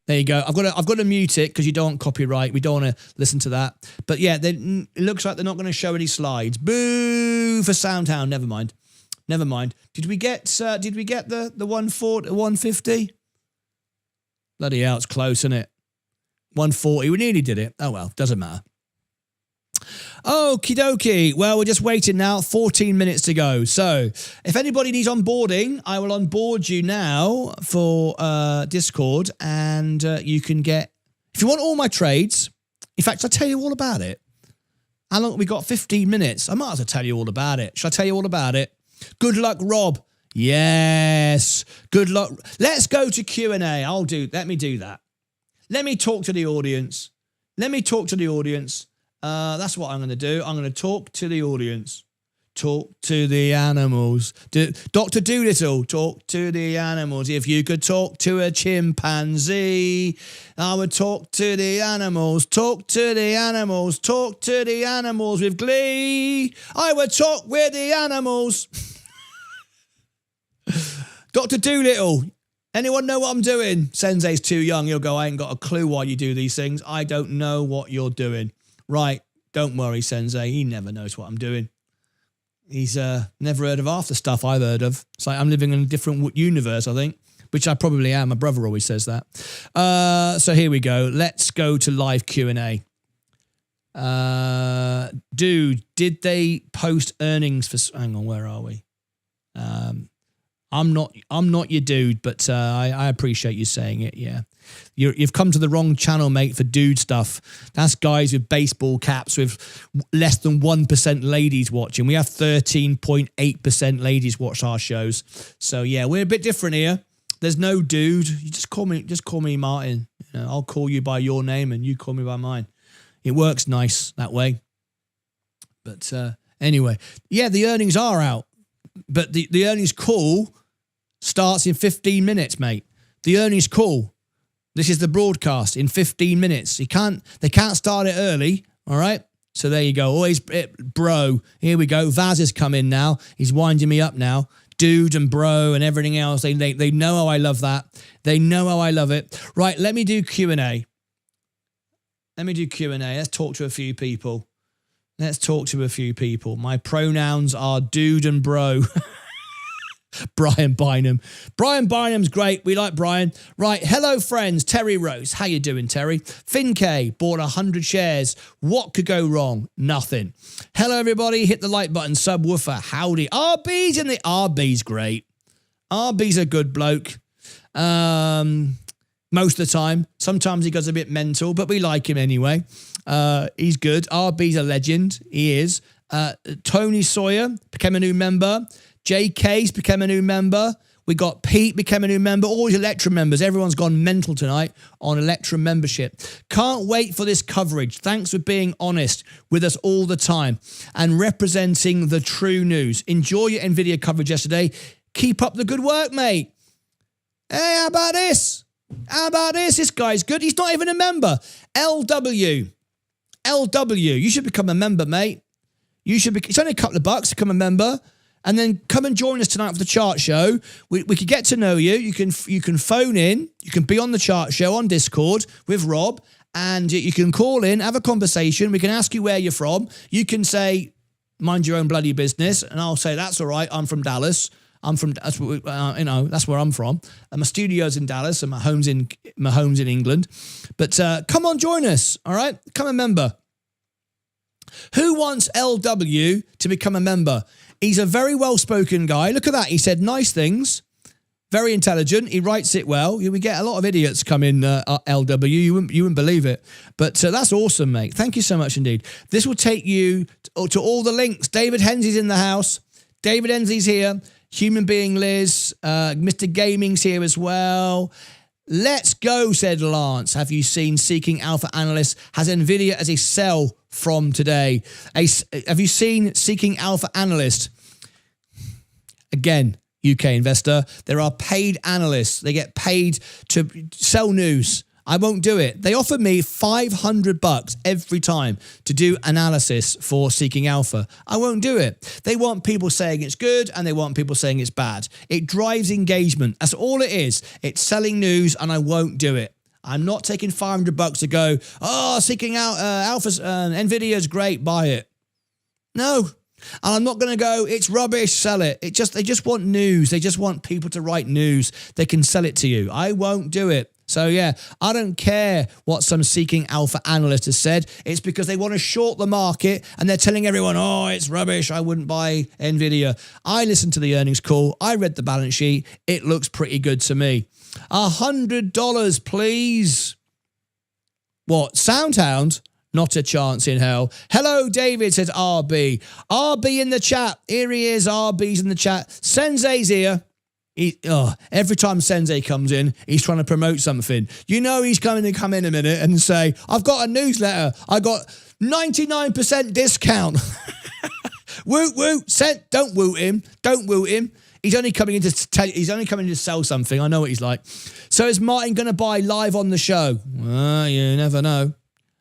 Speaker 1: There you go. I've got to mute it because you don't want copyright. We don't want to listen to that. But yeah, it looks like they're not going to show any slides. Boo for SoundHound. Never mind. Never mind. Did we get the 140, 150? Bloody hell, it's close, isn't it? 140. We nearly did it. Oh well, doesn't matter. Okie dokie. Well, we're just waiting now. 14 minutes to go. So if anybody needs onboarding, I will onboard you now for Discord, and you can get, if you want all my trades, in fact, I'll tell you all about it. How long have we got? 15 minutes. I might as well tell you all about it. Shall I tell you all about it? Good luck, Rob. Yes. Good luck. Let's go to Q&A. Let me do that. Let me talk to the audience. That's what I'm going to do. I'm going to talk to the audience. Talk to the animals. Dr. Doolittle, talk to the animals. If you could talk to a chimpanzee, I would talk to the animals. Talk to the animals. Talk to the animals with glee. I would talk with the animals. Dr. Doolittle, anyone know what I'm doing? Sensei's too young. He'll go, I ain't got a clue why you do these things. I don't know what you're doing. Right, don't worry, Sensei. He never knows what I'm doing. He's never heard of half the stuff I've heard of. It's like I'm living in a different universe, I think, which I probably am. My brother always says that. So here we go. Let's go to live Q&A. Dude, did they post earnings for... Hang on, where are we? I'm not your dude, but I appreciate you saying it, yeah. You've come to the wrong channel, mate, for dude stuff. That's guys with baseball caps with less than 1% ladies watching. We have 13.8% ladies watch our shows. So, yeah, we're a bit different here. There's no dude. You just call me Martin. You know, I'll call you by your name and you call me by mine. It works nice that way. But anyway, yeah, the earnings are out. But the earnings call starts in 15 minutes, mate. The earnings call. This is the broadcast in 15 minutes. They can't start it early, all right? So there you go. Always, bro. Here we go. Vaz has come in now. He's winding me up now. Dude and bro and everything else. They know how I love that. They know how I love it. Right, let me do Q&A. Let me do Q&A. Let's talk to a few people. My pronouns are dude and bro. Brian Bynum. Brian Bynum's great. We like Brian. Right. Hello, friends. Terry Rose. How you doing, Terry? FinK bought 100 shares. What could go wrong? Nothing. Hello, everybody. Hit the like button. Subwoofer. Howdy. RB's in the... RB's great. RB's a good bloke. Most of the time. Sometimes he goes a bit mental, but we like him anyway. He's good. RB's a legend. He is. Tony Sawyer became a new member. JK's became a new member. We got Pete became a new member. All these Electrum members. Everyone's gone mental tonight on Electrum membership. Can't wait for this coverage. Thanks for being honest with us all the time and representing the true news. Enjoy your Nvidia coverage yesterday. Keep up the good work, mate. Hey, how about this? This guy's good. He's not even a member. LW. You should become a member, mate. It's only a couple of bucks to become a member. And then come and join us tonight for the chart show. We could get to know you. You can phone in. You can be on the chart show on Discord with Rob. And you can call in, have a conversation. We can ask you where you're from. You can say, mind your own bloody business. And I'll say, that's all right. I'm from Dallas. That's where I'm from. And my studio's in Dallas and my home's in England. But come on, join us. All right? Become a member. Who wants LW to become a member? He's a very well-spoken guy. Look at that. He said nice things. Very intelligent. He writes it well. We get a lot of idiots come in LW. You wouldn't believe it. But that's awesome, mate. Thank you so much indeed. This will take you to all the links. David Hensey's in the house. David Hensey's here. Human Being Liz. Mr. Gaming's here as well. Let's go, said Lance. Have you seen Seeking Alpha Analyst has Nvidia as a sell from today? Have you seen Seeking Alpha Analyst? Again, UK investor. There are paid analysts. They get paid to sell news. I won't do it. They offer me $500 every time to do analysis for Seeking Alpha. I won't do it. They want people saying it's good and they want people saying it's bad. It drives engagement. That's all it is. It's selling news and I won't do it. I'm not taking $500 to go, Seeking out Alpha's Nvidia's great, buy it. No. And I'm not going to go, it's rubbish, sell it. They just want news. They just want people to write news. They can sell it to you. I won't do it. So yeah, I don't care what some Seeking Alpha analyst has said. It's because they want to short the market and they're telling everyone, it's rubbish, I wouldn't buy Nvidia. I listened to the earnings call. I read the balance sheet. It looks pretty good to me. $100, please. What? SoundHound? Not a chance in hell. Hello, David, says RB. RB in the chat. Here he is. RB's in the chat. Sensei's here. Every time Sensei comes in, he's trying to promote something. You know he's going to come in a minute and say, I've got a newsletter. I got 99% discount. Woot, woot. Don't woot him. Don't woot him. He's only coming in to sell something. I know what he's like. So is Martyn going to buy live on the show? You never know.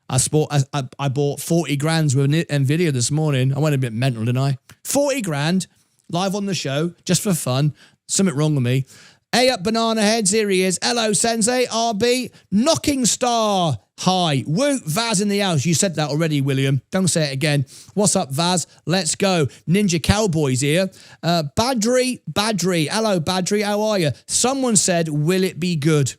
Speaker 1: I bought 40 grand with Nvidia this morning. I went a bit mental, didn't I? 40 grand live on the show just for fun. Something wrong with me. Hey up, banana heads. Here he is. Hello, Sensei. RB. Knocking star. Hi. Woot. Vaz in the house. You said that already, William. Don't say it again. What's up, Vaz? Let's go. Ninja Cowboy's here. Badri. Hello, Badri. How are you? Someone said, will it be good?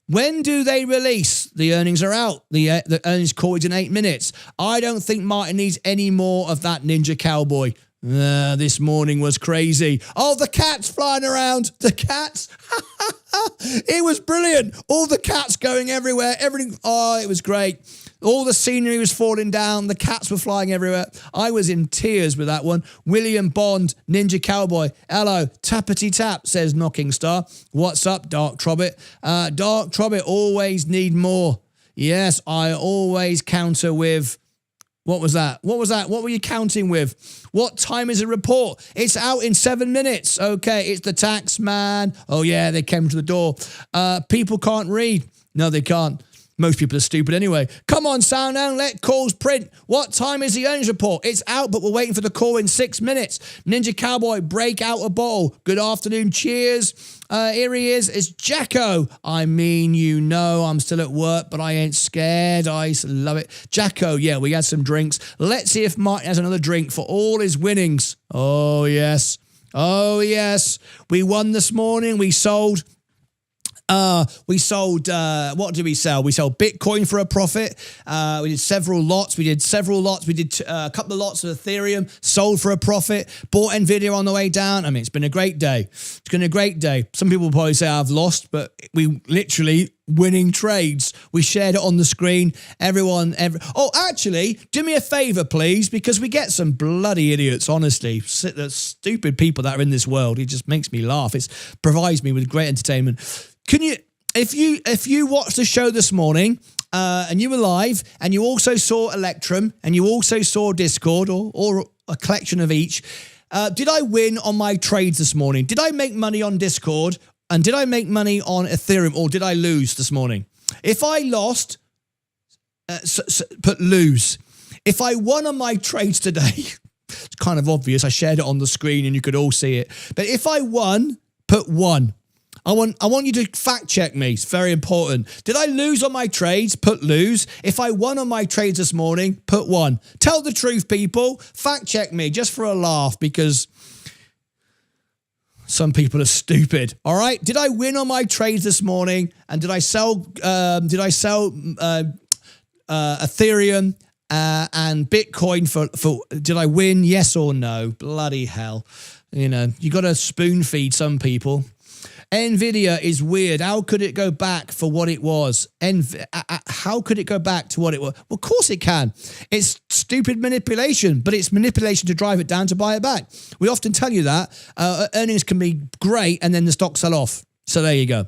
Speaker 1: When do they release? The earnings are out. The earnings call is in 8 minutes. I don't think Martyn needs any more of that Ninja Cowboy. This morning was crazy. Oh, the cats flying around. The cats. It was brilliant. All the cats going everywhere. Everything. Oh, it was great. All the scenery was falling down. The cats were flying everywhere. I was in tears with that one. William Bond, Ninja Cowboy. Hello. Tappity tap, says Knocking Star. What's up, Dark Trobbit? Dark Trobbit, always need more. Yes, I always counter with... What was that? What were you counting with? What time is a report? It's out in 7 minutes. Okay, it's the tax man. Oh, yeah, they came to the door. People can't read. No, they can't. Most people are stupid anyway. Come on, SoundHound, let calls print. What time is the earnings report? It's out, but we're waiting for the call in 6 minutes. Ninja Cowboy, break out a bottle. Good afternoon, cheers. Here he is. It's Jacko. I mean, you know, I'm still at work, but I ain't scared. I love it. Jacko, yeah, we had some drinks. Let's see if Martyn has another drink for all his winnings. Oh, yes. Oh, yes. We won this morning. We sold... what did we sell? We sold Bitcoin for a profit. We did several lots. We did a couple of lots of Ethereum, sold for a profit, bought Nvidia on the way down. I mean, it's been a great day. It's been a great day. Some people will probably say I've lost, but we literally winning trades. We shared it on the screen. Oh, actually, do me a favor, please, because we get some bloody idiots, honestly. The stupid people that are in this world. It just makes me laugh. It provides me with great entertainment. Can you, if you watched the show this morning and you were live and you also saw Electrum and you also saw Discord or a collection of each, did I win on my trades this morning? Did I make money on Discord and did I make money on Ethereum or did I lose this morning? If I lost, put lose. If I won on my trades today, it's kind of obvious. I shared it on the screen and you could all see it. But if I won, put one. I want you to fact check me. It's very important. Did I lose on my trades? Put lose. If I won on my trades this morning, put one. Tell the truth, people. Fact check me just for a laugh because some people are stupid. All right. Did I win on my trades this morning? And did I sell Ethereum and Bitcoin for? Did I win? Yes or no? Bloody hell. You know, you got to spoon feed some people. Nvidia is weird. How could it go back for what it was? How could it go back to what it was? Well, of course it can. It's stupid manipulation, but it's manipulation to drive it down to buy it back. We often tell you that. Earnings can be great and then the stock sell off. So there you go.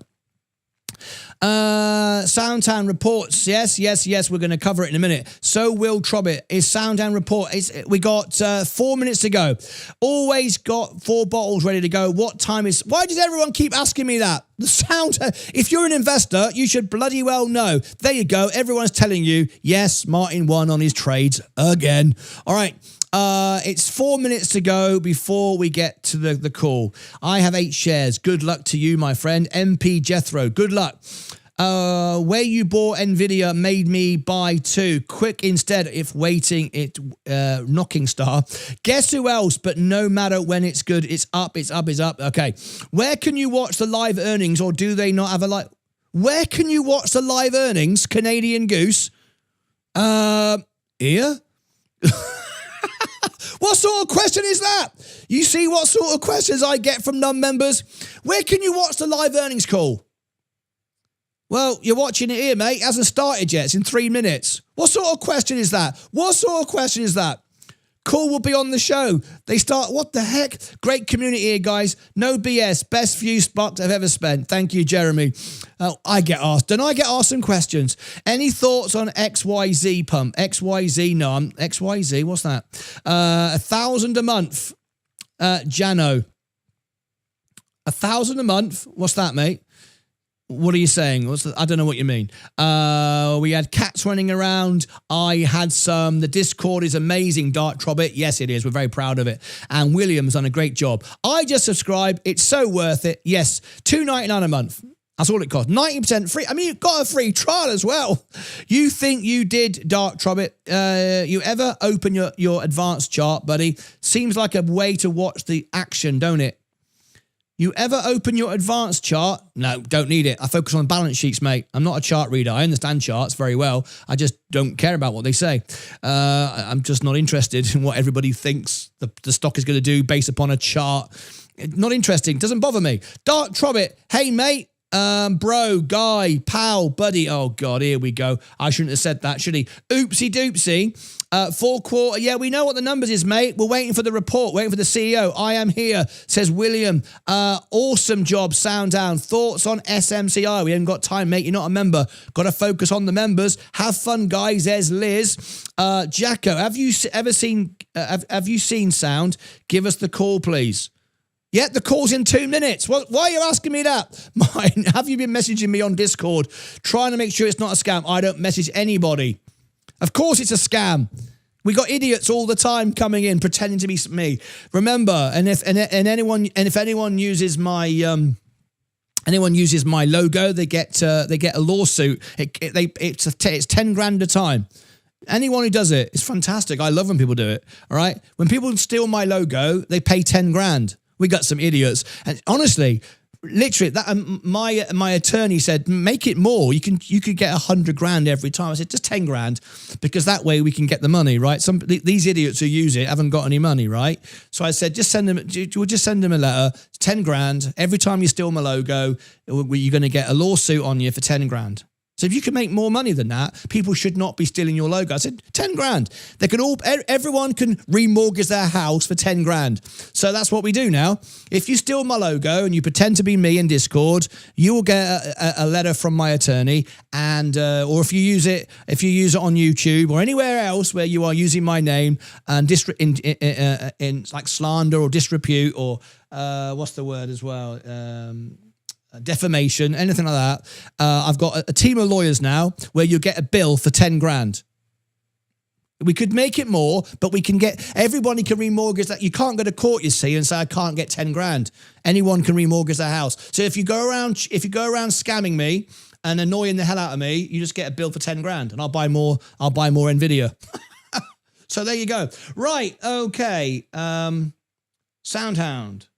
Speaker 1: SoundHound reports. Yes. We're going to cover it in a minute. So will Trobbit. Is SoundHound report. We got 4 minutes to go. Always got 4 bottles ready to go. What time is... Why does everyone keep asking me that? The sound... If you're an investor, you should bloody well know. There you go. Everyone's telling you, yes, Martyn won on his trades again. All right. It's 4 minutes to go before we get to the call. I have 8 shares. Good luck to you, my friend. MP Jethro, good luck. Where you bought Nvidia made me buy 2. Quick instead if waiting it knocking star. Guess who else? But no matter when it's good, it's up, it's up, it's up. Okay. Where can you watch the live earnings or do they not have a live? Where can you watch the live earnings? Canadian Goose? Here? What sort of question is that? You see what sort of questions I get from non-members? Where can you watch the live earnings call? Well, you're watching it here, mate. It hasn't started yet. It's in 3 minutes. What sort of question is that? What sort of question is that? Call will be on the show. They start, what the heck? Great community here, guys. No BS. Best few bucks I've ever spent. Thank you, Jeremy. I get asked. Don't I get asked some questions? Any thoughts on XYZ pump? XYZ, no. XYZ, what's that? 1,000 a month. Jano. 1,000 a month? What's that, mate? What are you saying? I don't know what you mean. We had cats running around. I had some. The Discord is amazing, Dark Trobbit. Yes, it is. We're very proud of it. And William's done a great job. I just subscribed. It's so worth it. Yes, $2.99 a month. That's all it costs. 90% free. I mean, you've got a free trial as well. You think you did, Dark Trobbit. You ever open your advanced chart, buddy? Seems like a way to watch the action, don't it? You ever open your advanced chart? No, don't need it. I focus on balance sheets, mate. I'm not a chart reader. I understand charts very well. I just don't care about what they say. I'm just not interested in what everybody thinks the stock is going to do based upon a chart. Not interesting. Doesn't bother me. Dark Trobbit. Hey, mate. Bro, guy, pal, buddy. Oh, God, here we go. I shouldn't have said that, should he? Oopsie doopsie. 4 quarter. Yeah, we know what the numbers is, mate. We're waiting for the report, waiting for the CEO. I am here, says William. Awesome job, SoundHound. Thoughts on SMCI? We haven't got time, mate. You're not a member. Got to focus on the members. Have fun, guys. There's Liz. Jacko, have you ever seen, have you seen Sound? Give us the call, please. Yeah, the call's in 2 minutes. Why are you asking me that? Have you been messaging me on Discord trying to make sure it's not a scam? I don't message anybody. Of course it's a scam. We got idiots all the time coming in pretending to be me. Remember, if anyone uses my logo, they get a lawsuit. It's 10 grand a time. Anyone who does it, it's fantastic. I love when people do it. All right, when people steal my logo, they pay 10 grand. We got some idiots, and honestly, literally, that my attorney said, make it more. You could get 100 grand every time. I said just 10 grand, because that way we can get the money, right? These idiots who use it haven't got any money, right? So I said, we'll just send them a letter, 10 grand every time you steal my logo. You're going to get a lawsuit on you for 10 grand. So if you can make more money than that, people should not be stealing your logo. I said, 10 grand. Everyone can remortgage their house for 10 grand. So that's what we do now. If you steal my logo and you pretend to be me in Discord, you will get a letter from my attorney. And, or if you use it on YouTube or anywhere else where you are using my name and in like slander or disrepute or, what's the word as well? Defamation, anything like that. I've got a team of lawyers now where you get a bill for 10 grand. We could make it more, but everybody can remortgage that. You can't go to court, you see, and say, I can't get 10 grand. Anyone can remortgage their house. So if you go around scamming me and annoying the hell out of me, you just get a bill for 10 grand and I'll buy more Nvidia. So there you go. Right. Okay. SoundHound.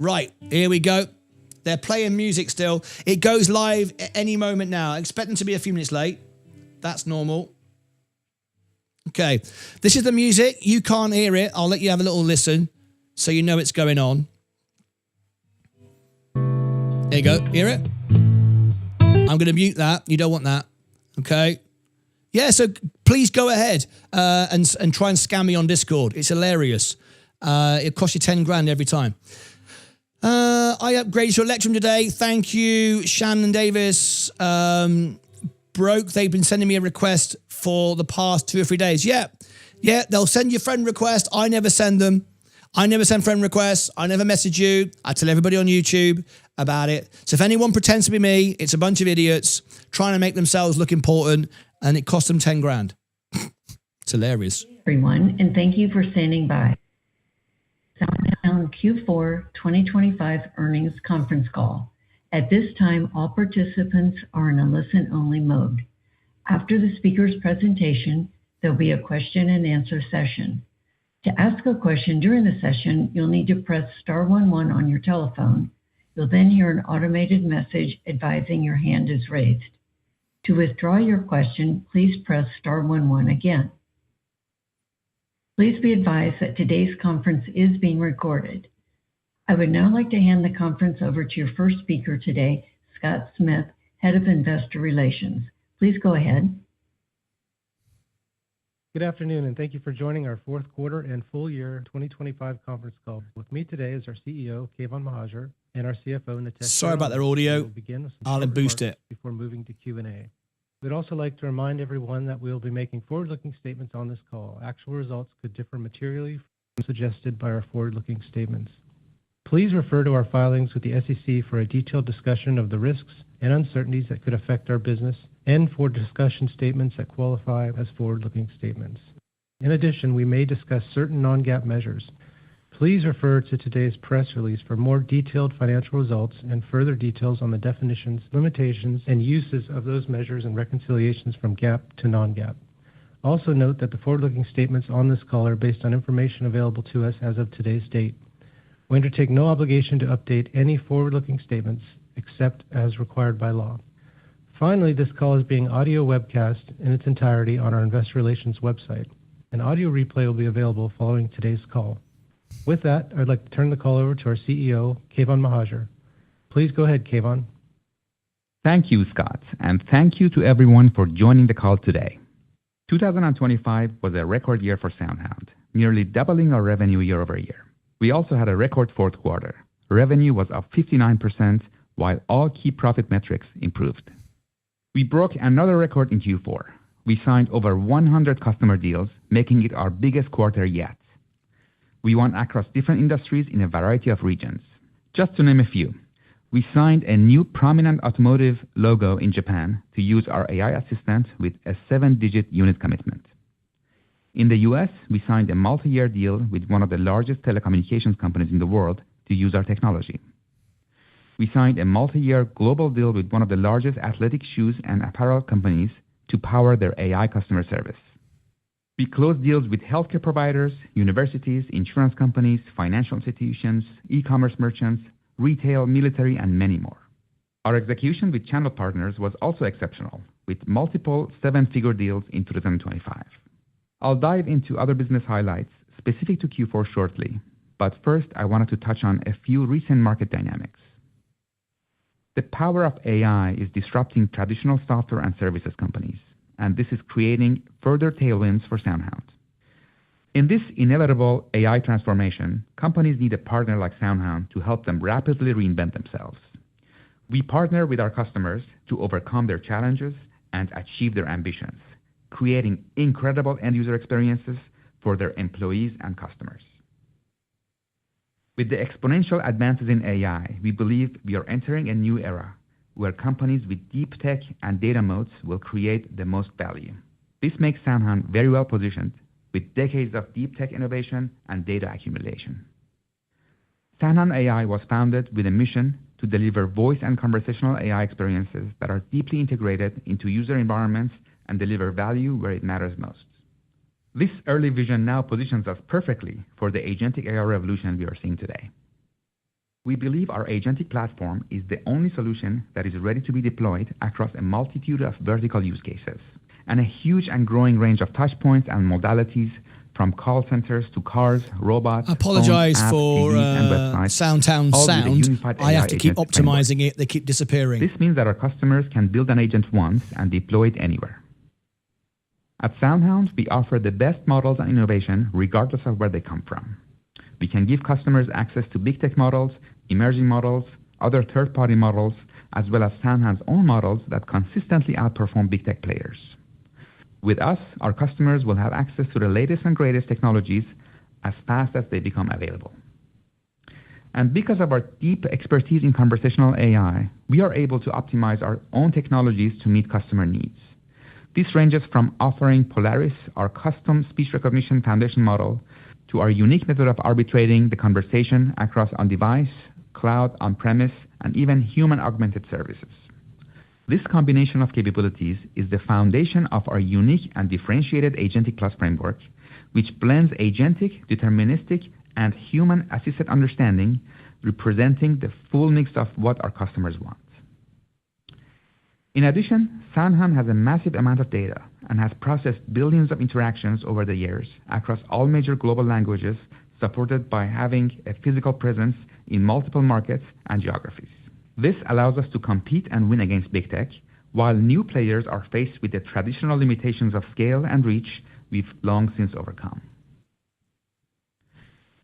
Speaker 1: Right, here we go. They're playing music still. It goes live at any moment now. I expect them to be a few minutes late. That's normal. Okay, this is the music. You can't hear it. I'll let you have a little listen so you know it's going on. There you go. Hear it? I'm going to mute that. You don't want that. Okay. Yeah, so please go ahead and try and scam me on Discord. It's hilarious. It costs you 10 grand every time. I upgraded your Electrum today. Thank you, Shannon Davis. Broke. They've been sending me a request for the past 2 or 3 days. Yeah, they'll send you a friend request. I never send them. I never send friend requests. I never message you. I tell everybody on YouTube about it. So if anyone pretends to be me, it's a bunch of idiots trying to make themselves look important, and it costs them 10 grand. It's hilarious.
Speaker 2: Everyone, and thank you for standing by. SoundHound Q4 2025 earnings conference call. At this time, all participants are in a listen-only mode. After the speaker's presentation, there'll be a question and answer session. To ask a question during the session, you'll need to press *11 on your telephone. You'll then hear an automated message advising your hand is raised. To withdraw your question, please press *11 again. Please be advised that today's conference is being recorded. I would now like to hand the conference over to your first speaker today, Scott Smith, Head of Investor Relations. Please go ahead.
Speaker 3: Good afternoon, and thank you for joining our fourth quarter and full year 2025 conference call. With me today is our CEO, Keyvan Mohajer, and our CFO, Nitesh.
Speaker 1: Sorry about their audio.
Speaker 3: We'll begin with some
Speaker 1: I'll boost it
Speaker 3: before moving to Q&A. We'd also like to remind everyone that we'll be making forward-looking statements on this call. Actual results could differ materially from suggested by our forward-looking statements. Please refer to our filings with the SEC for a detailed discussion of the risks and uncertainties that could affect our business and for discussion statements that qualify as forward-looking statements. In addition, we may discuss certain non-GAAP measures. Please refer to today's press release for more detailed financial results and further details on the definitions, limitations, and uses of those measures and reconciliations from GAAP to non-GAAP. Also note that the forward-looking statements on this call are based on information available to us as of today's date. We undertake no obligation to update any forward-looking statements except as required by law. Finally, this call is being audio webcast in its entirety on our Investor Relations website. An audio replay will be available following today's call. With that, I'd like to turn the call over to our CEO, Keyvan Mohajer. Please go ahead, Keyvan.
Speaker 4: Thank you, Scott, and thank you to everyone for joining the call today. 2025 was a record year for SoundHound, nearly doubling our revenue year over year. We also had a record fourth quarter. Revenue was up 59%, while all key profit metrics improved. We broke another record in Q4. We signed over 100 customer deals, making it our biggest quarter yet. We won across different industries in a variety of regions. Just to name a few, we signed a new prominent automotive logo in Japan to use our AI assistant with a 7-digit unit commitment. In the US, we signed a multi-year deal with one of the largest telecommunications companies in the world to use our technology. We signed a multi-year global deal with one of the largest athletic shoes and apparel companies to power their AI customer service. We closed deals with healthcare providers, universities, insurance companies, financial institutions, e-commerce merchants, retail, military, and many more. Our execution with channel partners was also exceptional, with multiple 7-figure deals in 2025. I'll dive into other business highlights specific to Q4 shortly, but first I wanted to touch on a few recent market dynamics. The power of AI is disrupting traditional software and services companies, and this is creating further tailwinds for SoundHound. In this inevitable AI transformation, companies need a partner like SoundHound to help them rapidly reinvent themselves. We partner with our customers to overcome their challenges and achieve their ambitions, creating incredible end-user experiences for their employees and customers. With the exponential advances in AI, we believe we are entering a new era where companies with deep tech and data moats will create the most value. This makes SoundHound very well positioned with decades of deep tech innovation and data accumulation. SoundHound AI was founded with a mission to deliver voice and conversational AI experiences that are deeply integrated into user environments and deliver value where it matters most. This early vision now positions us perfectly for the agentic AI revolution we are seeing today. We believe our agentic platform is the only solution that is ready to be deployed across a multitude of vertical use cases and a huge and growing range of touchpoints and modalities from call centers to cars, robots,
Speaker 1: I apologize
Speaker 4: phones, apps,
Speaker 1: for
Speaker 4: TVs, and websites,
Speaker 1: SoundHound
Speaker 4: all with a
Speaker 1: sound.
Speaker 4: unified
Speaker 1: I
Speaker 4: AI
Speaker 1: have to keep
Speaker 4: agentic
Speaker 1: optimizing
Speaker 4: framework.
Speaker 1: it. They keep disappearing.
Speaker 4: This means that our customers can build an agent once and deploy it anywhere. At SoundHound, we offer the best models and innovation regardless of where they come from. We can give customers access to big tech models, emerging models, other third-party models, as well as SoundHound's own models that consistently outperform big tech players. With us, our customers will have access to the latest and greatest technologies as fast as they become available. And because of our deep expertise in conversational AI, we are able to optimize our own technologies to meet customer needs. This ranges from offering Polaris, our custom speech recognition foundation model, to our unique method of arbitrating the conversation across on-device, cloud, on-premise, and even human-augmented services. This combination of capabilities is the foundation of our unique and differentiated Agentic Plus framework, which blends agentic, deterministic, and human-assisted understanding, representing the full mix of what our customers want. In addition, SoundHound has a massive amount of data and has processed billions of interactions over the years across all major global languages, supported by having a physical presence in multiple markets and geographies. This allows us to compete and win against big tech, while new players are faced with the traditional limitations of scale and reach we've long since overcome.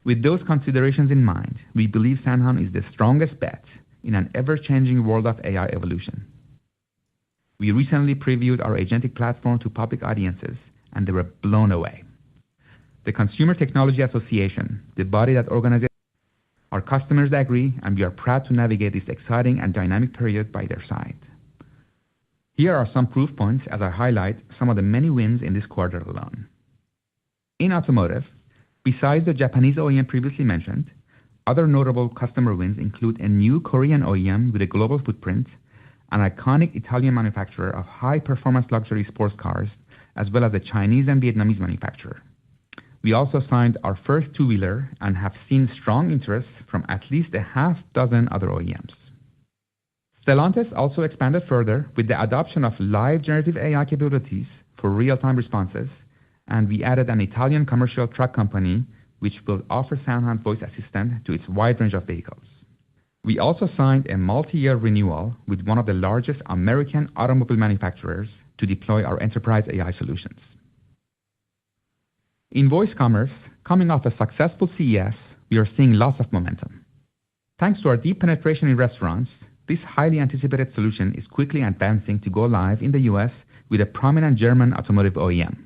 Speaker 4: With those considerations in mind, we believe SoundHound is the strongest bet in an ever-changing world of AI evolution. We recently previewed our agentic platform to public audiences, and they were blown away. The Consumer Technology Association, the body that organizes our customers, agree, and we are proud to navigate this exciting and dynamic period by their side. Here are some proof points as I highlight some of the many wins in this quarter alone. In automotive, besides the Japanese OEM previously mentioned, other notable customer wins include a new Korean OEM with a global footprint, an iconic Italian manufacturer of high-performance luxury sports cars, as well as a Chinese and Vietnamese manufacturer. We also signed our first two-wheeler and have seen strong interest from at least a half dozen other OEMs. Stellantis also expanded further with the adoption of live generative AI capabilities for real-time responses, and we added an Italian commercial truck company which will offer SoundHound Voice Assistant to its wide range of vehicles. We also signed a multi-year renewal with one of the largest American automobile manufacturers to deploy our enterprise AI solutions. In voice commerce, coming off a successful CES, we are seeing lots of momentum. Thanks to our deep penetration in restaurants, this highly anticipated solution is quickly advancing to go live in the US with a prominent German automotive OEM.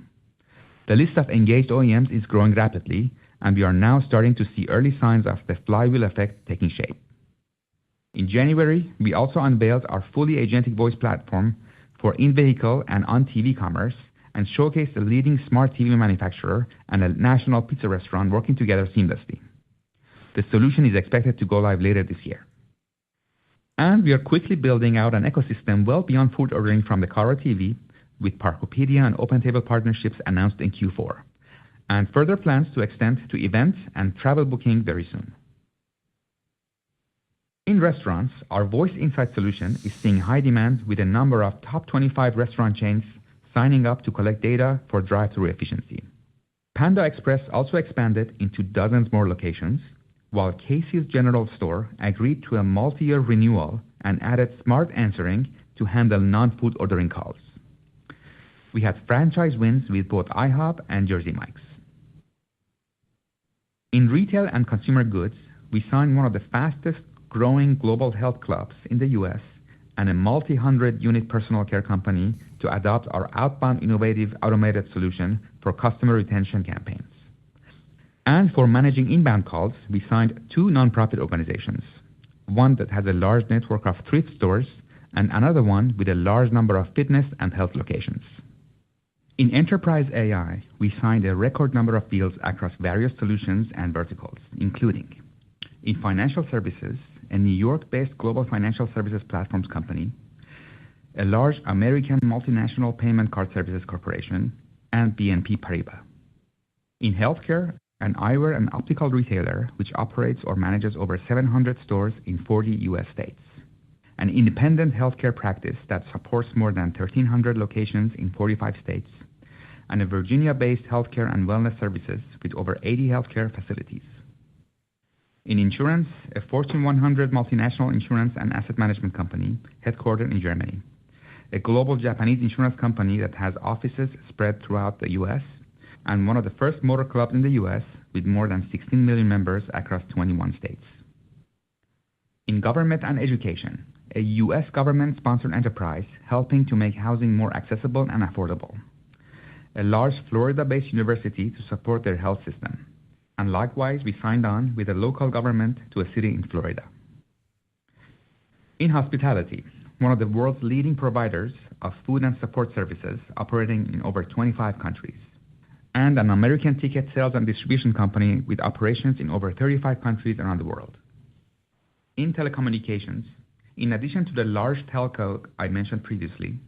Speaker 4: The list of engaged OEMs is growing rapidly, and we are now starting to see early signs of the flywheel effect taking shape. In January, we also unveiled our fully agentic voice platform for in-vehicle and on-TV commerce and showcased a leading smart TV manufacturer and a national pizza restaurant working together seamlessly. The solution is expected to go live later this year. And we are quickly building out an ecosystem well beyond food ordering from the car or TV, with Parkopedia and OpenTable partnerships announced in Q4, and further plans to extend to events and travel booking very soon. In restaurants, our Voice Insight solution is seeing high demand, with a number of top 25 restaurant chains signing up to collect data for drive-thru efficiency. Panda Express also expanded into dozens more locations, while Casey's General Store agreed to a multi-year renewal and added smart answering to handle non-food ordering calls. We had franchise wins with both IHOP and Jersey Mike's. In retail and consumer goods, we signed one of the fastest growing global health clubs in the US and a multi-hundred unit personal care company to adopt our outbound innovative automated solution for customer retention campaigns. And for managing inbound calls, we signed 2 nonprofit organizations, one that has a large network of thrift stores and another one with a large number of fitness and health locations. In enterprise AI, we signed a record number of deals across various solutions and verticals, including in financial services, a New York-based global financial services platforms company, a large American multinational payment card services corporation, and BNP Paribas. In healthcare, an eyewear and optical retailer which operates or manages over 700 stores in 40 U.S. states, an independent healthcare practice that supports more than 1,300 locations in 45 states, and a Virginia-based healthcare and wellness services with over 80 healthcare facilities. In insurance, a Fortune 100 multinational insurance and asset management company headquartered in Germany, a global Japanese insurance company that has offices spread throughout the U.S., and one of the first motor clubs in the U.S. with more than 16 million members across 21 states. In government and education, a U.S. government-sponsored enterprise helping to make housing more accessible and affordable, a large Florida-based university to support their health system, and likewise we signed on with a local government to a city in Florida. In hospitality, one of the world's leading providers of food and support services operating in over 25 countries, and an American ticket sales and distribution company with operations in over 35 countries around the world. In telecommunications, in addition to the large telco I mentioned previously,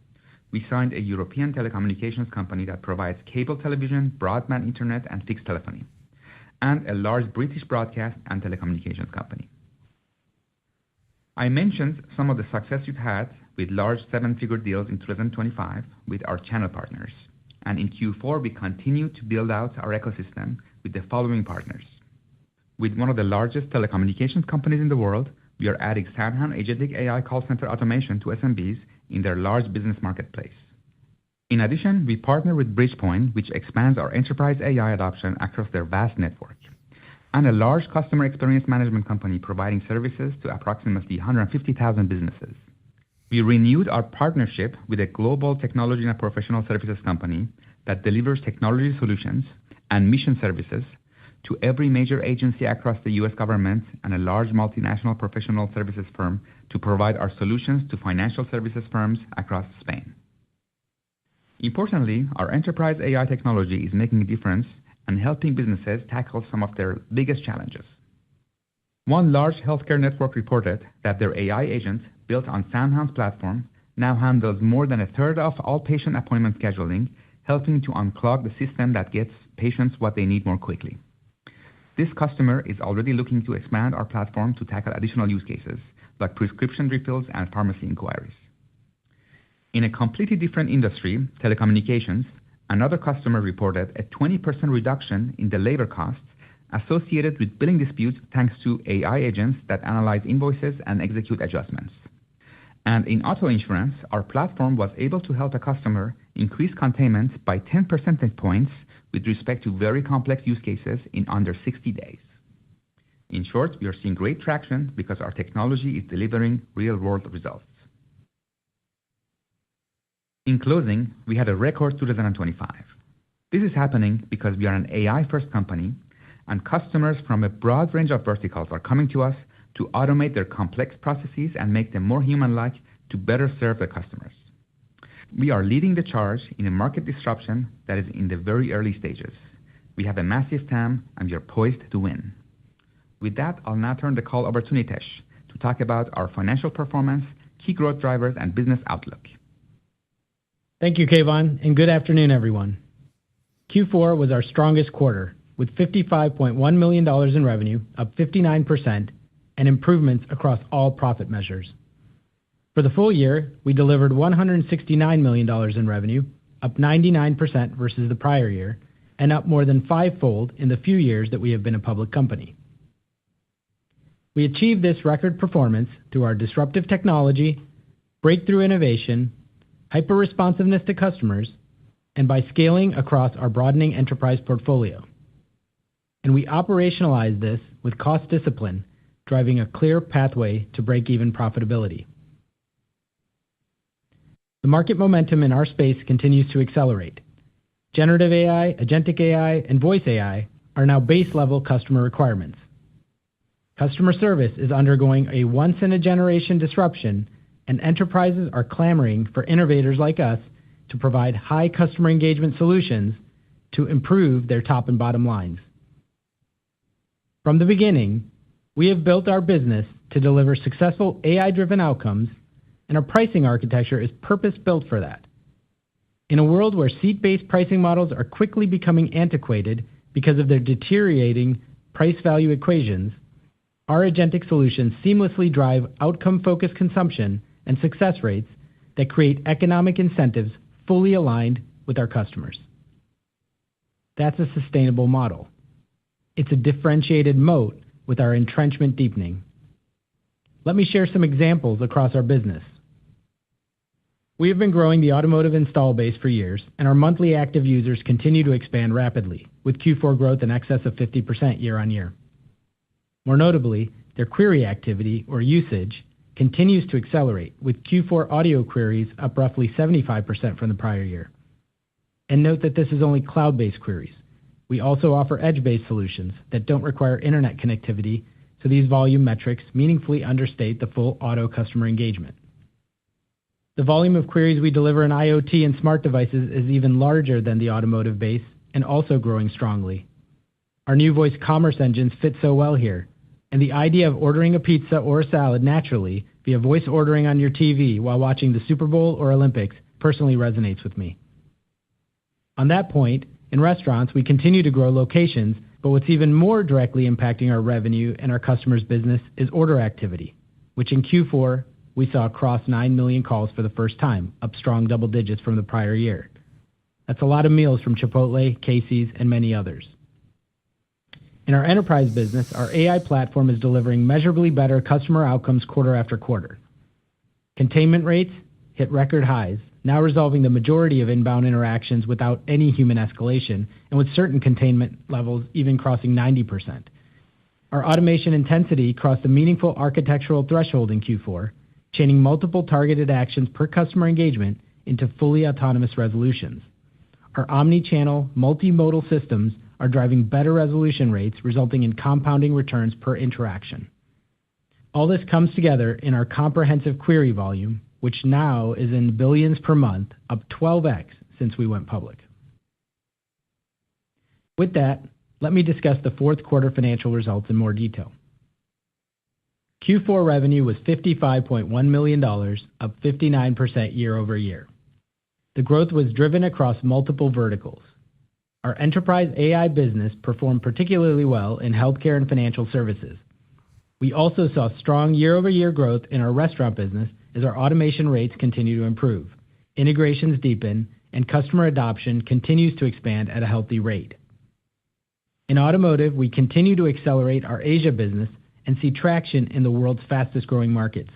Speaker 4: we signed a European telecommunications company that provides cable television, broadband internet, and fixed telephony, and a large British broadcast and telecommunications company. I mentioned some of the success we've had with large 7-figure deals in 2025 with our channel partners. And in Q4, we continue to build out our ecosystem with the following partners. With one of the largest telecommunications companies in the world, we are adding SoundHound Agentic AI call center automation to SMBs in their large business marketplace. In addition, we partner with Bridgepoint, which expands our enterprise AI adoption across their vast network, and a large customer experience management company providing services to approximately 150,000 businesses. We renewed our partnership with a global technology and professional services company that delivers technology solutions and mission services to every major agency across the U.S. government and a large multinational professional services firm to provide our solutions to financial services firms across Spain. Importantly, our enterprise AI technology is making a difference and helping businesses tackle some of their biggest challenges. One large healthcare network reported that their AI agent, built on SoundHound's platform, now handles more than a third of all patient appointment scheduling, helping to unclog the system that gets patients what they need more quickly. This customer is already looking to expand our platform to tackle additional use cases, like prescription refills and pharmacy inquiries. In a completely different industry, telecommunications, another customer reported a 20% reduction in the labor costs associated with billing disputes thanks to AI agents that analyze invoices and execute adjustments. And in auto insurance, our platform was able to help a customer increase containment by 10 percentage points with respect to very complex use cases in under 60 days. In short, we are seeing great traction because our technology is delivering real-world results. In closing, we had a record 2025. This is happening because we are an AI-first company, and customers from a broad range of verticals are coming to us to automate their complex processes and make them more human-like to better serve their customers. We are leading the charge in a market disruption that is in the very early stages. We have a massive TAM, and we are poised to win. With that, I'll now turn the call over to Nitesh to talk about our financial performance, key growth drivers, and business outlook.
Speaker 5: Thank you, Keyvan, and good afternoon, everyone. Q4 was our strongest quarter, with $55.1 million in revenue, up 59%, and improvements across all profit measures. For the full year, we delivered $169 million in revenue, up 99% versus the prior year, and up more than fivefold in the few years that we have been a public company. We achieved this record performance through our disruptive technology, breakthrough innovation, hyper-responsiveness to customers, and by scaling across our broadening enterprise portfolio. And we operationalize this with cost discipline, driving a clear pathway to break-even profitability. The market momentum in our space continues to accelerate. Generative AI, agentic AI, and voice AI are now base-level customer requirements. Customer service is undergoing a once-in-a-generation disruption, and enterprises are clamoring for innovators like us to provide high customer engagement solutions to improve their top and bottom lines. From the beginning, we have built our business to deliver successful AI-driven outcomes, and our pricing architecture is purpose-built for that. In a world where seat-based pricing models are quickly becoming antiquated because of their deteriorating price-value equations, our agentic solutions seamlessly drive outcome-focused consumption and success rates that create economic incentives fully aligned with our customers. That's a sustainable model. It's a differentiated moat with our entrenchment deepening. Let me share some examples across our business. We have been growing the automotive install base for years, and our monthly active users continue to expand rapidly, with Q4 growth in excess of 50% year-on-year. More notably, their query activity, or usage, continues to accelerate, with Q4 audio queries up roughly 75% from the prior year. And note that this is only cloud-based queries. We also offer edge-based solutions that don't require internet connectivity, so these volume metrics meaningfully understate the full auto customer engagement. The volume of queries we deliver in IoT and smart devices is even larger than the automotive base and also growing strongly. Our new voice commerce engines fit so well here, and the idea of ordering a pizza or a salad naturally via voice ordering on your TV while watching the Super Bowl or Olympics personally resonates with me. On that point, in restaurants, we continue to grow locations, but what's even more directly impacting our revenue and our customers' business is order activity, which in Q4 we saw cross 9 million calls for the first time, up strong double digits from the prior year. That's a lot of meals from Chipotle, Casey's, and many others. In our enterprise business, our AI platform is delivering measurably better customer outcomes quarter after quarter. Containment rates hit record highs, now resolving the majority of inbound interactions without any human escalation, and with certain containment levels even crossing 90%. Our automation intensity crossed a meaningful architectural threshold in Q4, chaining multiple targeted actions per customer engagement into fully autonomous resolutions. Our omni-channel, multimodal systems are driving better resolution rates, resulting in compounding returns per interaction. All this comes together in our comprehensive query volume, which now is in billions per month, up 12x since we went public. With that, let me discuss the fourth quarter financial results in more detail. Q4 revenue was $55.1 million, up 59% year-over-year. The growth was driven across multiple verticals. Our enterprise AI business performed particularly well in healthcare and financial services. We also saw strong year-over-year growth in our restaurant business as our automation rates continue to improve, integrations deepen, and customer adoption continues to expand at a healthy rate. In automotive, we continue to accelerate our Asia business and see traction in the world's fastest-growing markets.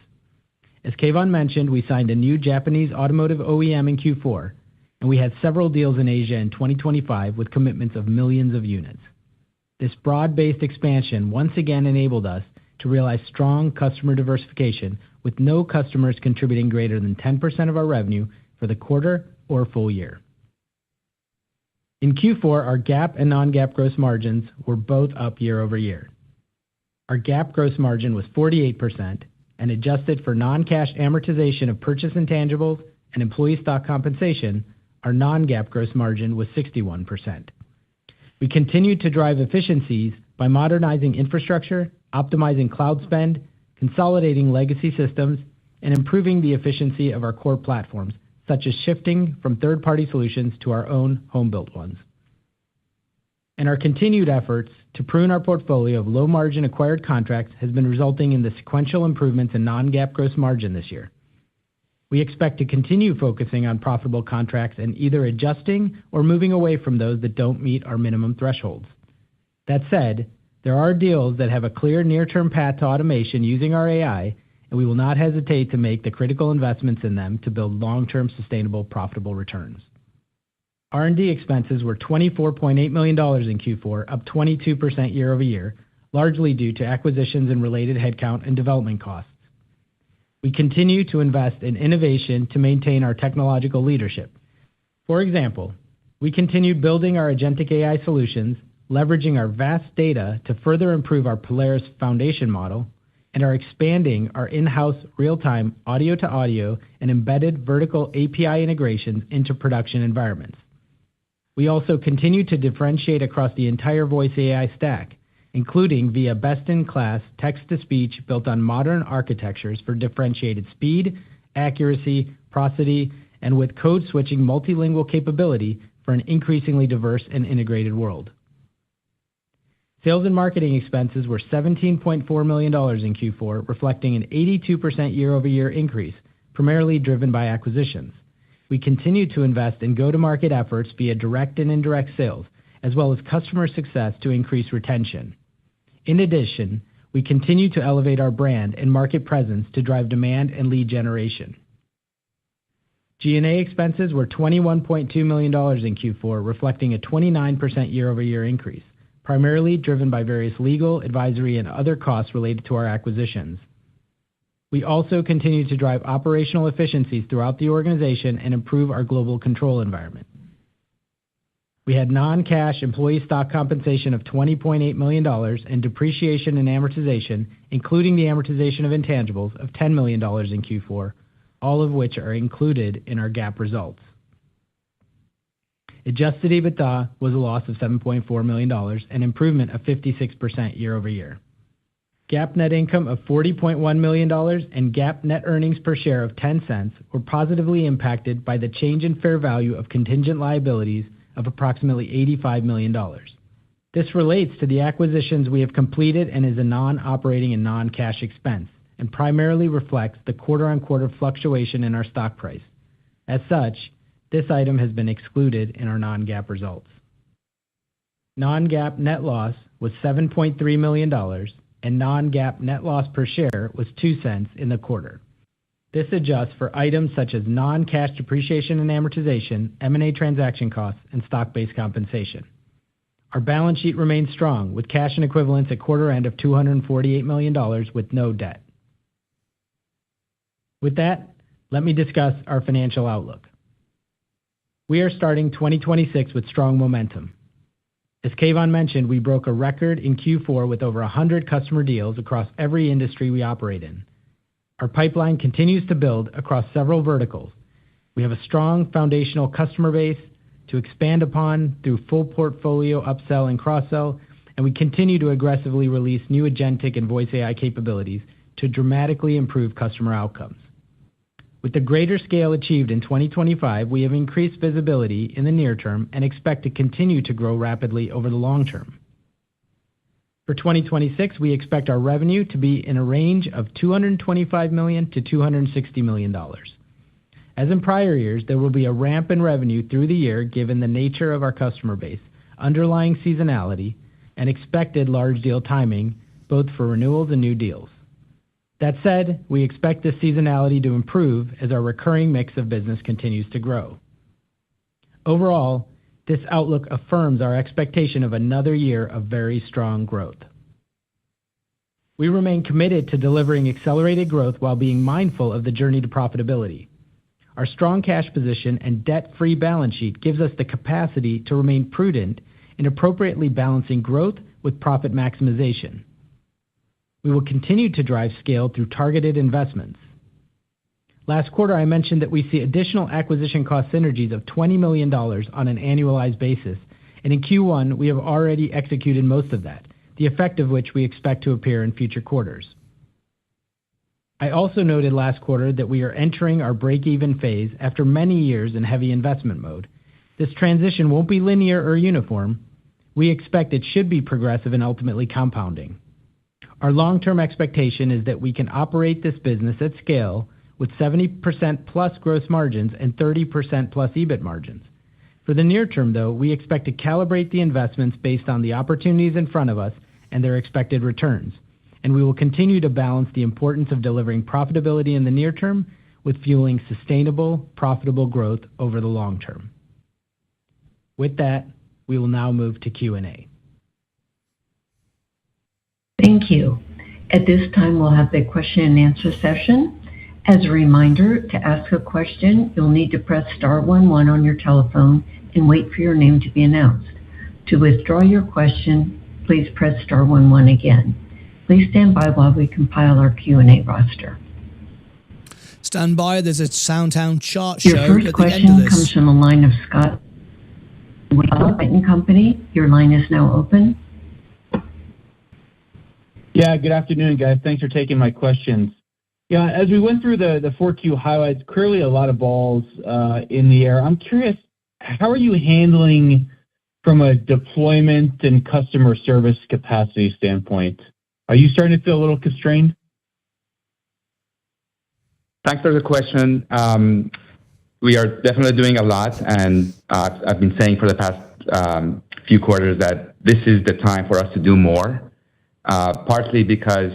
Speaker 5: As Keyvan mentioned, we signed a new Japanese automotive OEM in Q4, and we had several deals in Asia in 2025 with commitments of millions of units. This broad-based expansion once again enabled us to realize strong customer diversification, with no customers contributing greater than 10% of our revenue for the quarter or full year. In Q4, our GAAP and non-GAAP gross margins were both up year-over-year. Our GAAP gross margin was 48%, and adjusted for non-cash amortization of purchase intangibles and employee stock compensation, our non-GAAP gross margin was 61%. We continued to drive efficiencies by modernizing infrastructure, optimizing cloud spend, consolidating legacy systems, and improving the efficiency of our core platforms, such as shifting from third-party solutions to our own home-built ones. And our continued efforts to prune our portfolio of low-margin acquired contracts has been resulting in the sequential improvements in non-GAAP gross margin this year. We expect to continue focusing on profitable contracts and either adjusting or moving away from those that don't meet our minimum thresholds. That said, there are deals that have a clear near-term path to automation using our AI, and we will not hesitate to make the critical investments in them to build long-term sustainable profitable returns. R&D expenses were $24.8 million in Q4, up 22% year-over-year, largely due to acquisitions and related headcount and development costs. We continue to invest in innovation to maintain our technological leadership. For example, we continued building our agentic AI solutions, leveraging our vast data to further improve our Polaris foundation model, and are expanding our in-house real-time audio-to-audio and embedded vertical API integrations into production environments. We also continue to differentiate across the entire voice AI stack, including via best-in-class text-to-speech built on modern architectures for differentiated speed, accuracy, prosody, and with code-switching multilingual capability for an increasingly diverse and integrated world. Sales and marketing expenses were $17.4 million in Q4, reflecting an 82% year-over-year increase, primarily driven by acquisitions. We continue to invest in go-to-market efforts via direct and indirect sales, as well as customer success to increase retention. In addition, we continue to elevate our brand and market presence to drive demand and lead generation. G&A expenses were $21.2 million in Q4, reflecting a 29% year-over-year increase, primarily driven by various legal, advisory, and other costs related to our acquisitions. We also continue to drive operational efficiencies throughout the organization and improve our global control environment. We had non-cash employee stock compensation of $20.8 million and depreciation and amortization, including the amortization of intangibles, of $10 million in Q4, all of which are included in our GAAP results. Adjusted EBITDA was a loss of $7.4 million, an improvement of 56% year-over-year. GAAP net income of $40.1 million and GAAP net earnings per share of 10 cents were positively impacted by the change in fair value of contingent liabilities of approximately $85 million. This relates to the acquisitions we have completed and is a non-operating and non-cash expense, and primarily reflects the quarter-on-quarter fluctuation in our stock price. As such, this item has been excluded in our non-GAAP results. Non-GAAP net loss was $7.3 million, and non-GAAP net loss per share was 2 cents in the quarter. This adjusts for items such as non-cash depreciation and amortization, M&A transaction costs, and stock-based compensation. Our balance sheet remains strong, with cash and equivalents at quarter end of $248 million with no debt. With that, let me discuss our financial outlook. We are starting 2026 with strong momentum. As Kayvon mentioned, we broke a record in Q4 with over 100 customer deals across every industry we operate in. Our pipeline continues to build across several verticals. We have a strong foundational customer base to expand upon through full portfolio upsell and cross-sell, and we continue to aggressively release new agentic and voice AI capabilities to dramatically improve customer outcomes. With the greater scale achieved in 2025, we have increased visibility in the near term and expect to continue to grow rapidly over the long term. For 2026, we expect our revenue to be in a range of $225 million to $260 million. As in prior years, there will be a ramp in revenue through the year given the nature of our customer base, underlying seasonality, and expected large deal timing, both for renewals and new deals. That said, we expect this seasonality to improve as our recurring mix of business continues to grow. Overall, this outlook affirms our expectation of another year of very strong growth. We remain committed to delivering accelerated growth while being mindful of the journey to profitability. Our strong cash position and debt-free balance sheet gives us the capacity to remain prudent in appropriately balancing growth with profit maximization. We will continue to drive scale through targeted investments. Last quarter, I mentioned that we see additional acquisition cost synergies of $20 million on an annualized basis, and in Q1, we have already executed most of that, the effect of which we expect to appear in future quarters. I also noted last quarter that we are entering our break-even phase after many years in heavy investment mode. This transition won't be linear or uniform. We expect it should be progressive and ultimately compounding. Our long-term expectation is that we can operate this business at scale with 70% plus gross margins and 30% plus EBIT margins. For the near term, though, we expect to calibrate the investments based on the opportunities in front of us and their expected returns, and we will continue to balance the importance of delivering profitability in the near term with fueling sustainable, profitable growth over the long term. With that, we will now move to Q&A.
Speaker 2: Thank you. At this time, we'll have the question and answer session. As a reminder, to ask a question, you'll need to press *11 on your telephone and wait for your name to be announced. To withdraw your question, please press *11 again. Please stand by while we compile our Q&A roster.
Speaker 1: Stand by. There's a SoundHound chart show
Speaker 2: Your first
Speaker 1: at the end of
Speaker 2: question
Speaker 1: this.
Speaker 2: comes from the line of Scott with Martyn Company. Your line is now open.
Speaker 6: Yeah, good afternoon, guys. Thanks for taking my questions. Yeah, as we went through the 4Q highlights, clearly a lot of balls in the air. I'm curious, how are you handling from a deployment and customer service capacity standpoint? Are you starting to feel a little constrained?
Speaker 4: Thanks for the question. We are definitely doing a lot, and I've been saying for the past few quarters that this is the time for us to do more, partly because,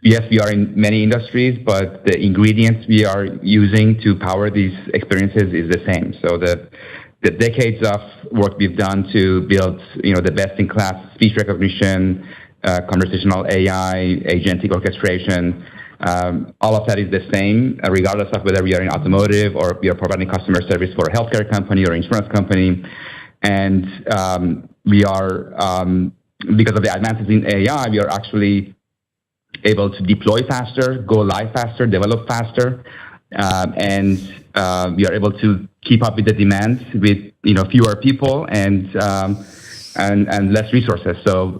Speaker 4: yes, we are in many industries, but the ingredients we are using to power these experiences is the same. So the decades of work we've done to build, the best-in-class speech recognition, conversational AI, agentic orchestration, all of that is the same, regardless of whether we are in automotive or we are providing customer service for a healthcare company or insurance company. And we are, because of the advances in AI, we are actually able to deploy faster, go live faster, develop faster, and we are able to keep up with the demand with fewer people and less resources. So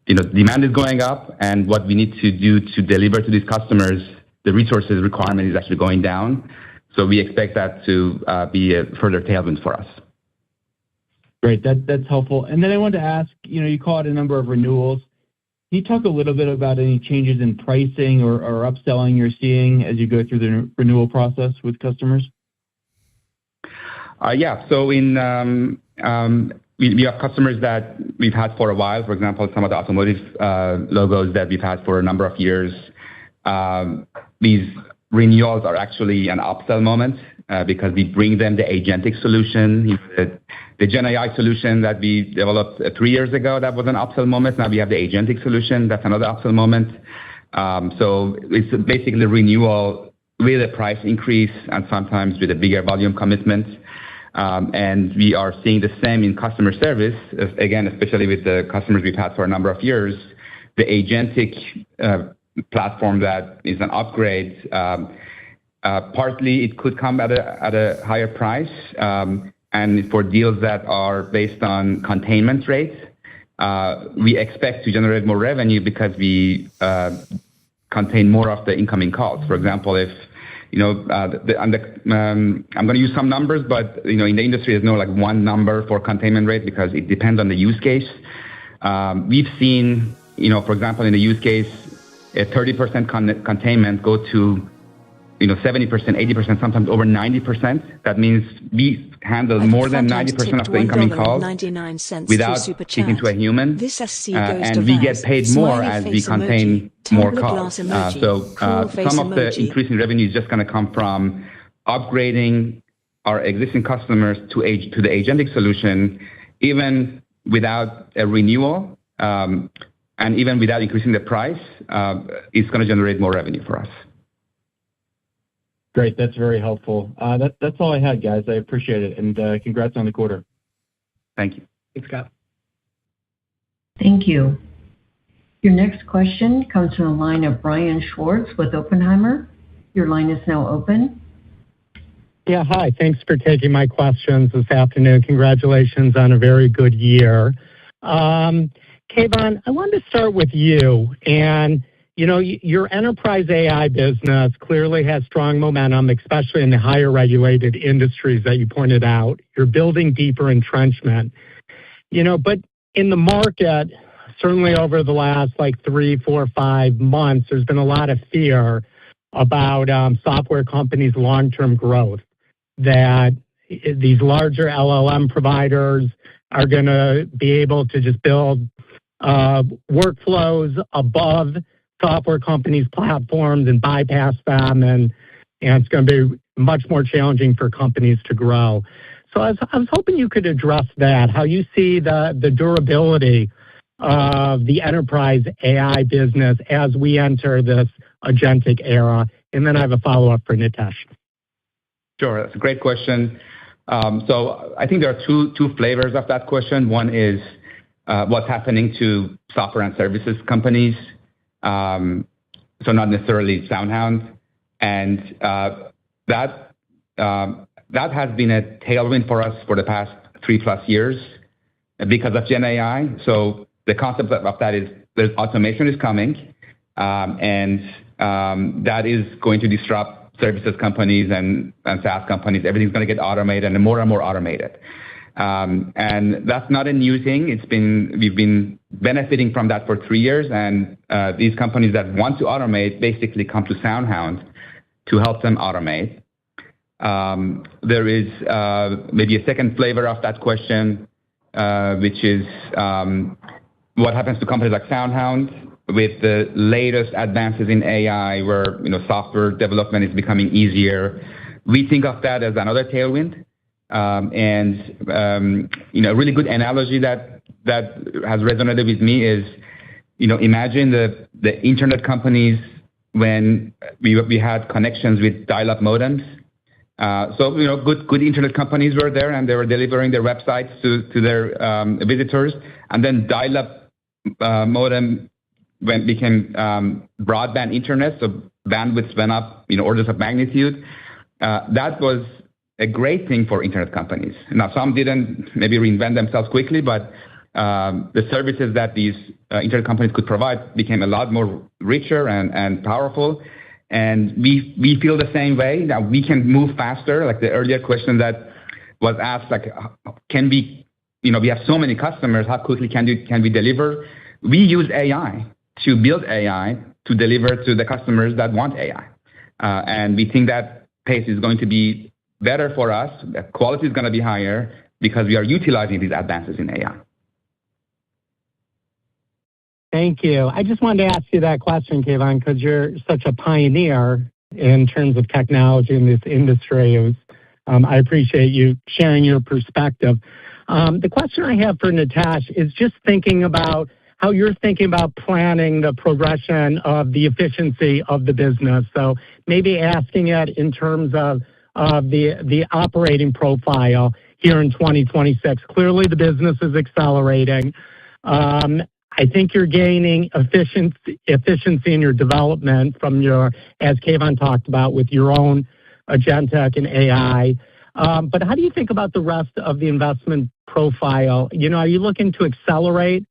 Speaker 4: demand is going up, and what we need to do to deliver to these customers, the resources requirement is actually going down. So we expect that to be a further tailwind for us.
Speaker 6: Great, that's helpful. And then I wanted to ask, you call it a number of renewals. Can you talk a little bit about any changes in pricing or upselling you're seeing as you go through the renewal process with customers?
Speaker 4: Yeah, so we have customers that we've had for a while. For example, some of the automotive logos that we've had for a number of years. These renewals are actually an upsell moment because we bring them the agentic solution. The Gen AI solution that we developed 3 years ago, that was an upsell moment. Now we have the agentic solution. That's another upsell moment. So it's basically renewal with a price increase and sometimes with a bigger volume commitment. And we are seeing the same in customer service, again, especially with the customers we've had for a number of years. The agentic platform that is an upgrade, partly it could come at a higher price. And for deals that are based on containment rates, we expect to generate more revenue because we contain more of the incoming calls. For example, if I'm going to use some numbers, but in the industry, there's no one number for containment rate because it depends on the use case. We've seen, for example, in the use case, a 30% containment go to 70%, 80%, sometimes over 90%. That means we handle more than 90% of the incoming calls without speaking to a human. And we get paid more as we contain more calls. So some of the increase in revenue is just going to come from upgrading our existing customers to the agentic solution, even without a renewal, and even without increasing the price, it's going to generate more revenue for us.
Speaker 6: Great. That's very helpful. That's all I had, guys. I appreciate it. And congrats on the quarter.
Speaker 4: Thank you.
Speaker 5: Thanks, Scott.
Speaker 2: Thank you. Your next question comes from the line of Brian Schwartz with Oppenheimer. Your line is now open.
Speaker 7: Yeah, hi. Thanks for taking my questions this afternoon. Congratulations on a very good year. Keyvan, I wanted to start with you. And, your enterprise AI business clearly has strong momentum, especially in the higher regulated industries that you pointed out. You're building deeper entrenchment. But in the market, certainly over the last 3, 4, 5 months, there's been a lot of fear about software companies' long-term growth, that these larger LLM providers are going to be able to just build workflows above software companies' platforms and bypass them, and it's going to be much more challenging for companies to grow. So I was hoping you could address that, how you see the durability of the enterprise AI business as we enter this agentic era. And then I have a follow-up for Nitesh.
Speaker 4: Sure, that's a great question. So I think there are two flavors of that question. One is what's happening to software and services companies, so not necessarily SoundHound, and that has been a tailwind for us for the past 3+ years because of Gen AI. So the concept of that is there's automation is coming, and that is going to disrupt services companies and SaaS companies. Everything's going to get automated and more automated. And that's not a new thing. We've been benefiting from that for 3 years, and these companies that want to automate basically come to SoundHound to help them automate. There is maybe a second flavor of that question, which is what happens to companies like SoundHound with the latest advances in AI, where software development is becoming easier. We think of that as another tailwind. A really good analogy that has resonated with me is, imagine the internet companies when we had connections with dial-up modems. Good internet companies were there, and they were delivering their websites to their visitors. And then dial-up modem became broadband internet, so bandwidth went up orders of magnitude. That was a great thing for internet companies. Now, some didn't maybe reinvent themselves quickly, but the services that these internet companies could provide became a lot more richer and powerful. And we feel the same way. Now, we can move faster. Like the earlier question that was asked, can we, we have so many customers, how quickly can we deliver? We use AI to build AI to deliver to the customers that want AI. And we think that pace is going to be better for us. The quality is going to be higher because we are utilizing these advances in AI.
Speaker 7: Thank you. I just wanted to ask you that question, Keyvan, because you're such a pioneer in terms of technology in this industry. I appreciate you sharing your perspective. The question I have for Nitesh is just thinking about how you're thinking about planning the progression of the efficiency of the business. So maybe asking it in terms of the operating profile here in 2026. Clearly, the business is accelerating. I think you're gaining efficiency in your development from as Keyvan talked about, with your own agentic and AI. But how do you think about the rest of the investment profile? Are you looking to accelerate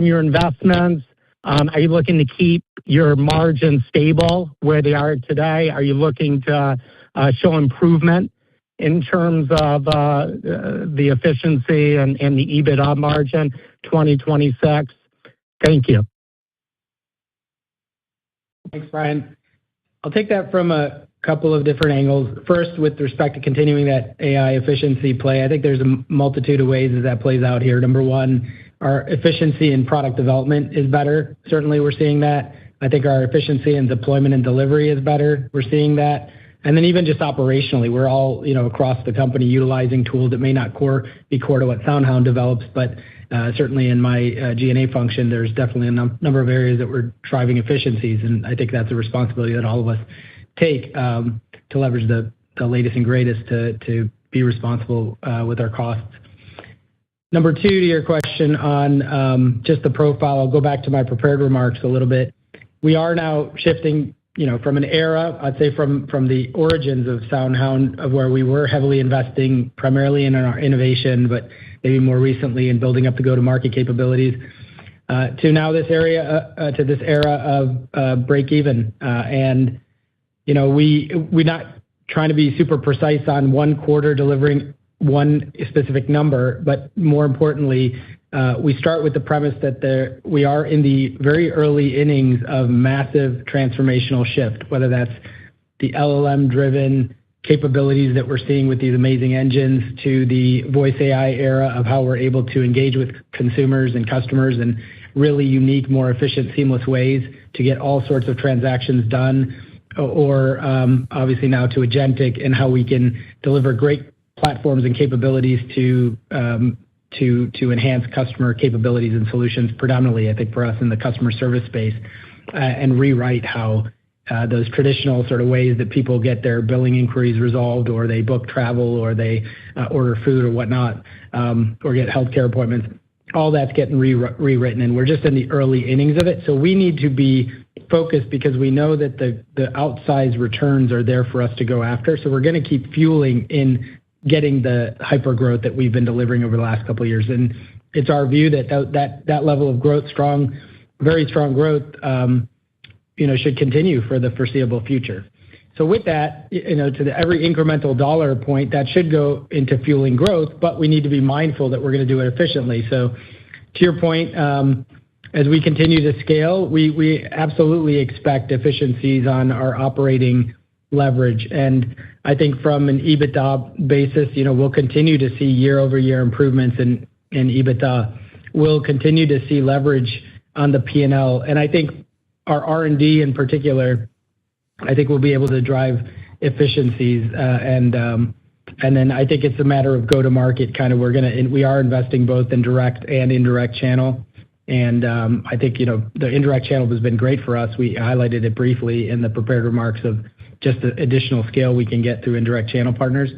Speaker 7: your investments? Are you looking to keep your margins stable where they are today? Are you looking to show improvement in terms of the efficiency and the EBITDA margin 2026? Thank you.
Speaker 5: Thanks, Brian. I'll take that from a couple of different angles. First, with respect to continuing that AI efficiency play, I think there's a multitude of ways that plays out here. Number one, our efficiency in product development is better. Certainly, we're seeing that. I think our efficiency in deployment and delivery is better. We're seeing that. And then even just operationally, we're all, across the company utilizing tools that may not be core to what SoundHound develops, but certainly in my G&A function, there's definitely a number of areas that we're driving efficiencies, and I think that's a responsibility that all of us take. to leverage the latest and greatest to be responsible with our costs. Number two, to your question on just the profile, I'll go back to my prepared remarks a little bit. We are now shifting, from an era, I'd say from the origins of SoundHound, of where we were heavily investing primarily in our innovation, but maybe more recently in building up the go-to-market capabilities, to now this era of break even. And we're not trying to be super precise on one quarter delivering one specific number, but more importantly, we start with the premise that we are in the very early innings of massive transformational shift, whether that's the LLM-driven capabilities that we're seeing with these amazing engines, to the voice AI era of how we're able to engage with consumers and customers in really unique, more efficient, seamless ways to get all sorts of transactions done, or obviously now to agentic and how we can deliver great platforms and capabilities to enhance customer capabilities and solutions, predominantly, I think, for us in the customer service space, and rewrite how those traditional sort of ways that people get their billing inquiries resolved, or they book travel, or they order food or whatnot, or get healthcare appointments. All that's getting rewritten, and we're just in the early innings of it. So we need to be focused because we know that the outsized returns are there for us to go after. So we're going to keep fueling in getting the hyper growth that we've been delivering over the last couple of years. And it's our view that level of growth, very strong growth, should continue for the foreseeable future. So with that, to every incremental dollar point, that should go into fueling growth, but we need to be mindful that we're going to do it efficiently. So to your point, as we continue to scale, we absolutely expect efficiencies on our operating leverage. And I think from an EBITDA basis, we'll continue to see year-over-year improvements in EBITDA. We'll continue to see leverage on the P&L. And I think our R&D in particular, I think we'll be able to drive efficiencies. And then I think it's a matter of go-to-market we are investing both in direct and indirect channel. And I think, the indirect channel has been great for us. We highlighted it briefly in the prepared remarks of just the additional scale we can get through indirect channel partners.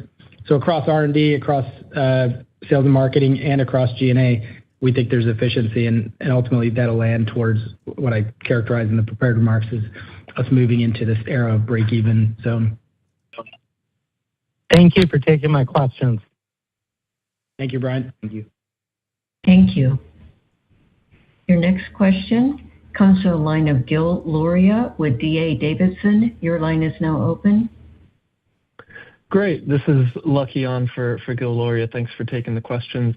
Speaker 5: So across R&D, across sales and marketing, and across G&A, we think there's efficiency, and ultimately that'll land towards what I characterize in the prepared remarks as us moving into this era of break-even zone.
Speaker 7: Thank you for taking my questions.
Speaker 5: Thank you, Brian. Thank you.
Speaker 2: Thank you. Your next question comes to the line of Gil Luria with D.A. Davidson. Your line is now open.
Speaker 8: Great. This is Lucky on for Gil Luria. Thanks for taking the questions.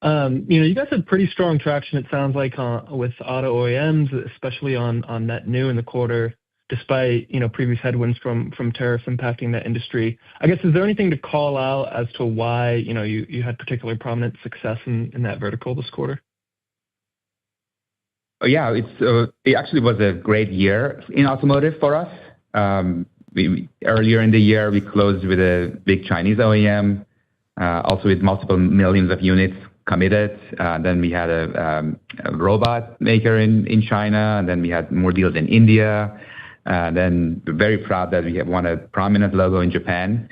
Speaker 8: You guys had pretty strong traction, it sounds like, with auto OEMs, especially on net new in the quarter, despite previous headwinds from tariffs impacting that industry. I guess, is there anything to call out as to why you had particularly prominent success in that vertical this quarter?
Speaker 4: Yeah, it actually was a great year in automotive for us. Earlier in the year, we closed with a big Chinese OEM, also with multiple millions of units committed. Then we had a robot maker in China, and then we had more deals in India. Then we're very proud that we have won a prominent logo in Japan.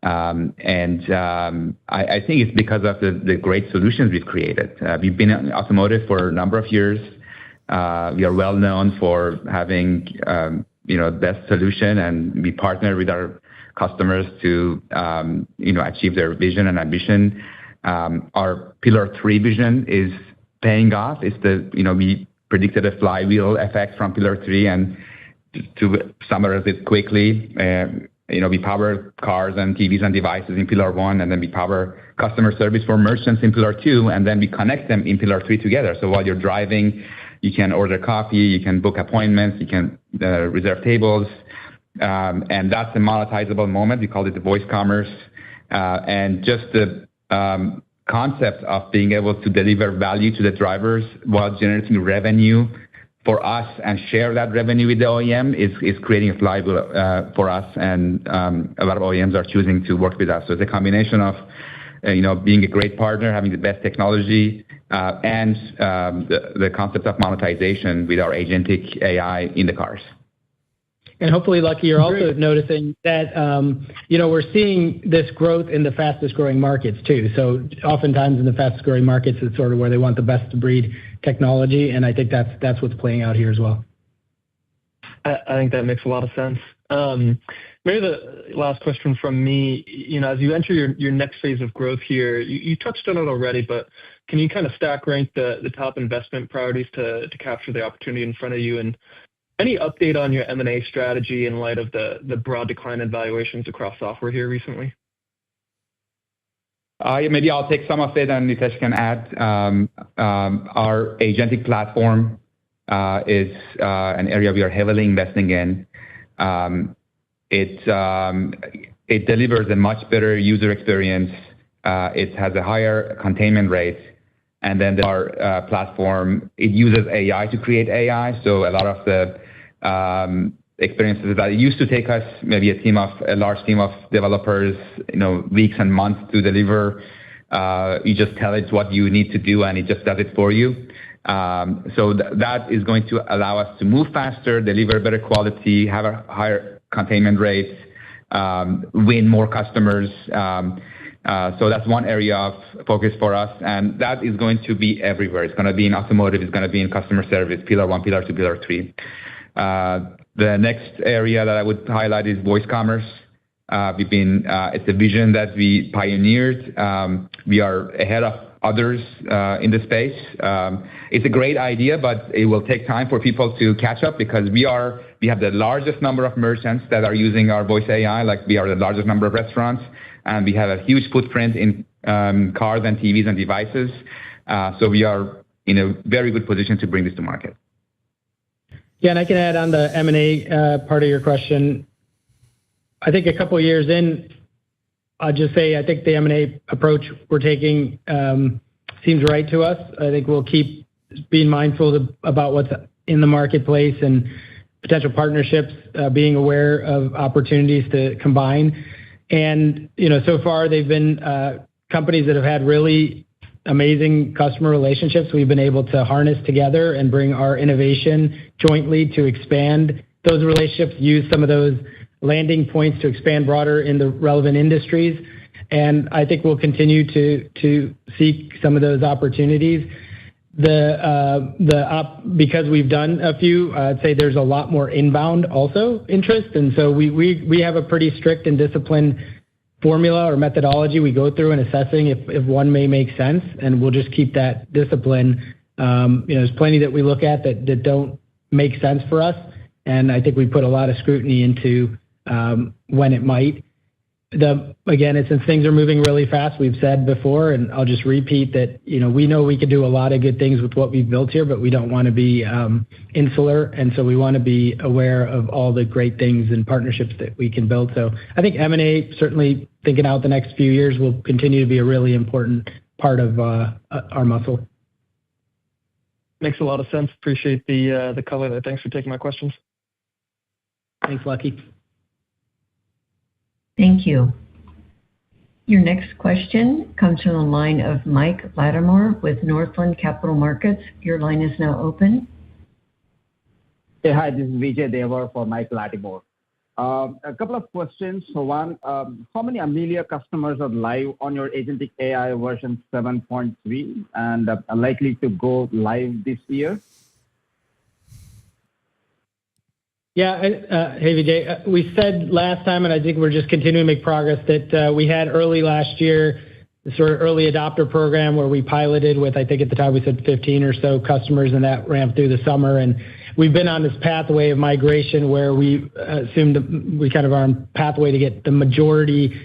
Speaker 4: I think it's because of the great solutions we've created. We've been in automotive for a number of years. We are well known for having best solution, and we partner with our customers to achieve their vision and ambition. Our Pillar 3 vision is paying off. We predicted a flywheel effect from Pillar 3, and to summarize it quickly, we power cars and TVs and devices in Pillar 1, and then we power customer service for merchants in Pillar 2, and then we connect them in Pillar 3 together. So while you're driving, you can order coffee, you can book appointments, you can reserve tables, and that's a monetizable moment. We call it the voice commerce. And just the concept of being able to deliver value to the drivers while generating revenue for us and share that revenue with the OEM is creating a flywheel for us, and a lot of OEMs are choosing to work with us. So it's a combination of being a great partner, having the best technology, and the concept of monetization with our agentic AI in the cars.
Speaker 5: And hopefully, Lucky, you're also noticing that, we're seeing this growth in the fastest growing markets too. So oftentimes in the fastest growing markets, it's sort of where they want the best of breed technology. And I think that's what's playing out here as well.
Speaker 8: I think that makes a lot of sense. Maybe the last question from me, as you enter your next phase of growth here, you touched on it already, but can you kind of stack rank the top investment priorities to capture the opportunity in front of you? And any update on your M&A strategy in light of the broad decline in valuations across software here recently?
Speaker 4: Maybe I'll take some of it and Nitesh can add. Our agentic platform is an area we are heavily investing in. It delivers a much better user experience. It has a higher containment rate. And then our platform, it uses AI to create AI. So a lot of the experiences that it used to take us, maybe a large team of developers, weeks and months to deliver. You just tell it what you need to do, and it just does it for you. So that is going to allow us to move faster, deliver better quality, have a higher containment rate, win more customers. So that's one area of focus for us, and that is going to be everywhere. It's going to be in automotive. It's going to be in customer service, pillar 1, pillar 2, pillar 3. The next area that I would highlight is voice commerce. It's a vision that we pioneered. We are ahead of others in the space. It's a great idea, but it will take time for people to catch up because we have the largest number of merchants that are using our voice AI, like we are the largest number of restaurants, and we have a huge footprint in cars and TVs and devices. So we are in a very good position to bring this to market.
Speaker 5: Yeah, and I can add on the M&A part of your question. I think a couple of years in, I'll just say I think the M&A approach we're taking seems right to us. I think we'll keep being mindful about what's in the marketplace and potential partnerships, being aware of opportunities to combine. And, so far they've been companies that have had really amazing customer relationships. We've been able to harness together and bring our innovation jointly to expand those relationships, use some of those landing points to expand broader in the relevant industries. And I think we'll continue to seek some of those opportunities. Because we've done a few, I'd say there's a lot more inbound also interest. And so we have a pretty strict and disciplined formula or methodology we go through in assessing if one may make sense, and we'll just keep that discipline. There's plenty that we look at that don't make sense for us, and I think we put a lot of scrutiny into when it might. Again, since things are moving really fast, we've said before, and I'll just repeat that, we know we could do a lot of good things with what we've built here, but we don't want to be insular. And so we want to be aware of all the great things and partnerships that we can build. So I think M&A, certainly thinking out the next few years, will continue to be a really important part of our muscle.
Speaker 8: Makes a lot of sense. Appreciate the color there. Thanks for taking my questions.
Speaker 5: Thanks, Lucky.
Speaker 2: Thank you. Your next question comes from the line of Mike Lattimore with Northland Capital Markets. Your line is now open.
Speaker 9: Hey, hi, this is Vijay Devar for Mike Lattimore. A couple of questions. So one, how many Amelia customers are live on your agentic AI version 7.3 and are likely to go live this year?
Speaker 5: Yeah, hey Vijay, we said last time, and I think we're just continuing to make progress, that we had early last year the sort of early adopter program where we piloted with, I think at the time we said 15 or so customers, and that ramped through the summer. And we've been on this pathway of migration where we assumed we kind of are on pathway to get the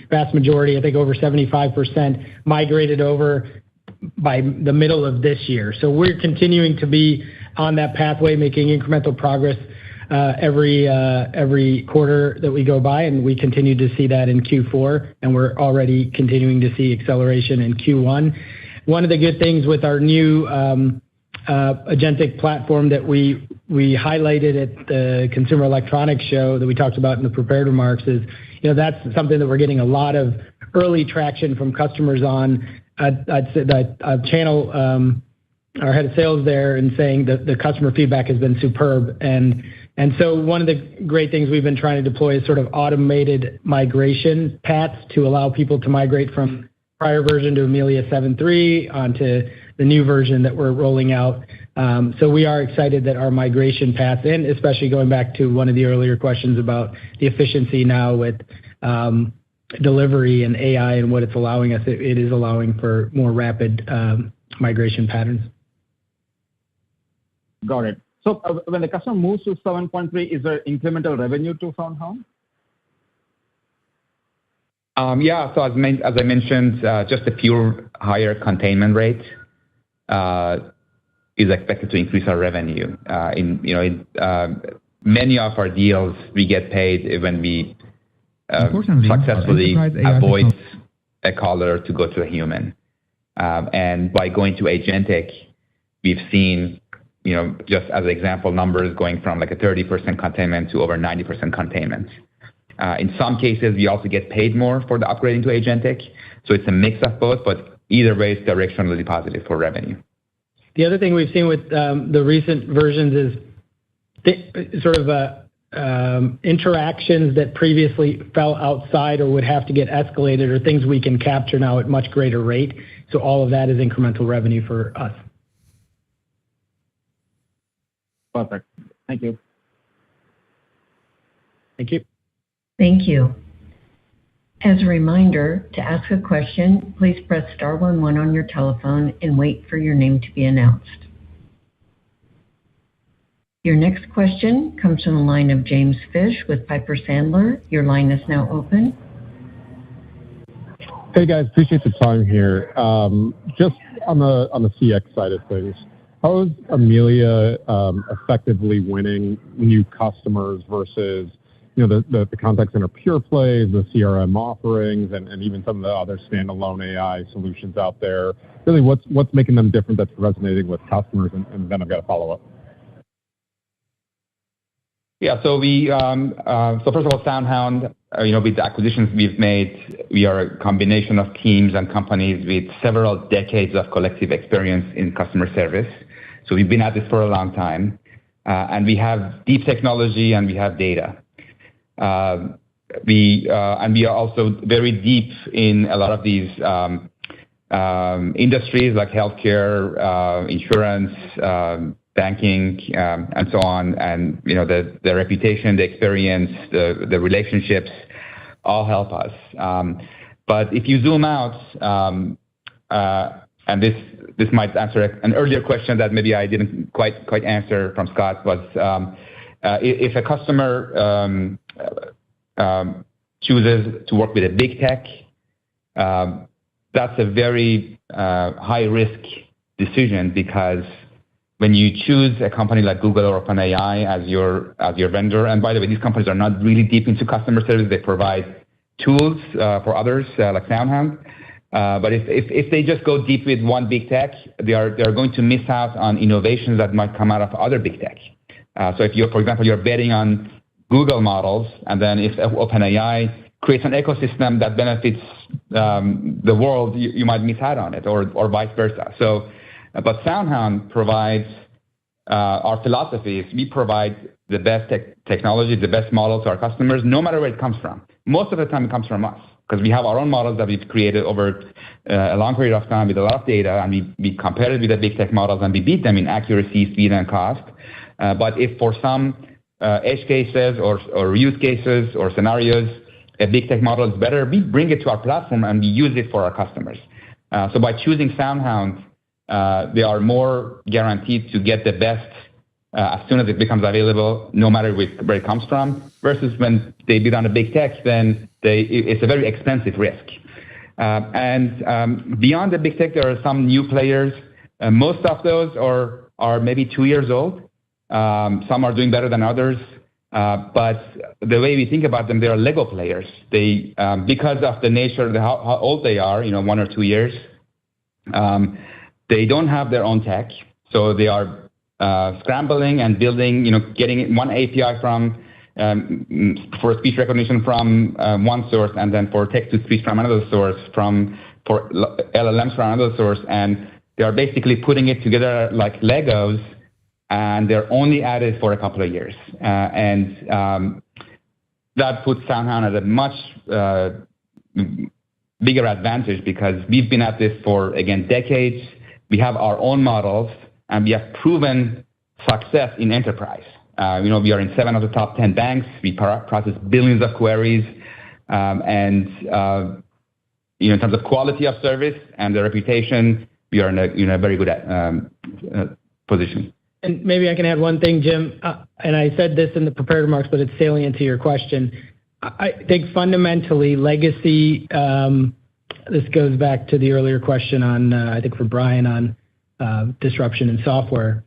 Speaker 5: vast majority, I think over 75% migrated over by the middle of this year. So we're continuing to be on that pathway, making incremental progress every quarter that we go by, and we continue to see that in Q4, and we're already continuing to see acceleration in Q1. One of the good things with our new agentic platform that we highlighted at the Consumer Electronics Show that we talked about in the prepared remarks is, that's something that we're getting a lot of early traction from customers on. I'd say that channel our head of sales there and saying that the customer feedback has been superb. And so one of the great things we've been trying to deploy is sort of automated migration paths to allow people to migrate from prior version to Amelia 7.3 onto the new version that we're rolling out. So we are excited that our migration path, and especially going back to one of the earlier questions about the efficiency now with delivery and AI and what it's allowing us, it is allowing for more rapid migration patterns.
Speaker 9: Got it. So when the customer moves to 7.3, is there incremental revenue to SoundHound?
Speaker 4: Yeah, so as I mentioned, just a pure higher containment rate is expected to increase our revenue. In many of our deals, we get paid when we successfully avoid a caller to go to a human. And by going to agentic, we've seen, just as example, numbers going from like a 30% containment to over 90% containment. In some cases, we also get paid more for the upgrading to agentic. So it's a mix of both, but either way, it's directionally positive for revenue.
Speaker 5: The other thing we've seen with the recent versions is sort of interactions that previously fell outside or would have to get escalated or things we can capture now at much greater rate. So all of that is incremental revenue for us.
Speaker 9: Perfect. Thank you.
Speaker 5: Thank you.
Speaker 2: Thank you. As a reminder, to ask a question, please press *11 on your telephone and wait for your name to be announced. Your next question comes from the line of James Fish with Piper Sandler. Your line is now open.
Speaker 10: Hey guys, appreciate the time here. Just on the CX side of things, how is Amelia effectively winning new customers versus the contact center pure plays, the CRM offerings, and even some of the other standalone AI solutions out there? Really, what's making them different that's resonating with customers? And then I've got a follow-up.
Speaker 4: Yeah, so so first of all, SoundHound, with the acquisitions we've made, we are a combination of teams and companies with several decades of collective experience in customer service. So we've been at this for a long time, and we have deep technology and we have data. We are also very deep in a lot of these industries like healthcare, insurance, banking, and so on. And the reputation, the experience, the relationships all help us. But if you zoom out, and this might answer an earlier question that maybe I didn't quite answer from Scott, was if a customer chooses to work with a big tech, that's a very high risk decision, because when you choose a company like Google or OpenAI as your vendor, and by the way, these companies are not really deep into customer service. They provide tools for others like SoundHound. But if they just go deep with one big tech, they are going to miss out on innovations that might come out of other big tech. So if for example, you're betting on Google models, and then if OpenAI creates an ecosystem that benefits the world, you might miss out on it, or vice versa. So, but SoundHound provides our philosophy is we provide the best technology, the best models to our customers, no matter where it comes from. Most of the time, it comes from us, because we have our own models that we've created over a long period of time with a lot of data, and we compare it with the big tech models, and we beat them in accuracy, speed, and cost. But if for some edge cases or use cases or scenarios, a big tech model is better, we bring it to our platform and we use it for our customers. So by choosing SoundHound, they are more guaranteed to get the best as soon as it becomes available, no matter where it comes from, versus when they bid on a big tech, then it's a very expensive risk. And beyond the big tech, there are some new players. Most of those are maybe 2 years old. Some are doing better than others. But the way we think about them, they are Lego players. They, because of the nature of how old they are, 1 or 2 years, they don't have their own tech. So they are scrambling and building, getting one API for speech recognition from one source, and then for text to speech from another source, for LLMs from another source, and They are basically putting it together like Legos, and they're only at it for a couple of years. That puts SoundHound at a much bigger advantage because we've been at this for, again, decades. We have our own models, and we have proven success in enterprise. We are in 7 of the top 10 banks. We process billions of queries. In terms of quality of service and the reputation, we are in a very good position.
Speaker 5: And maybe I can add one thing, Jim, and I said this in the prepared remarks, but it's salient to your question. I think fundamentally legacy, this goes back to the earlier question on, I think for Brian, on disruption in software.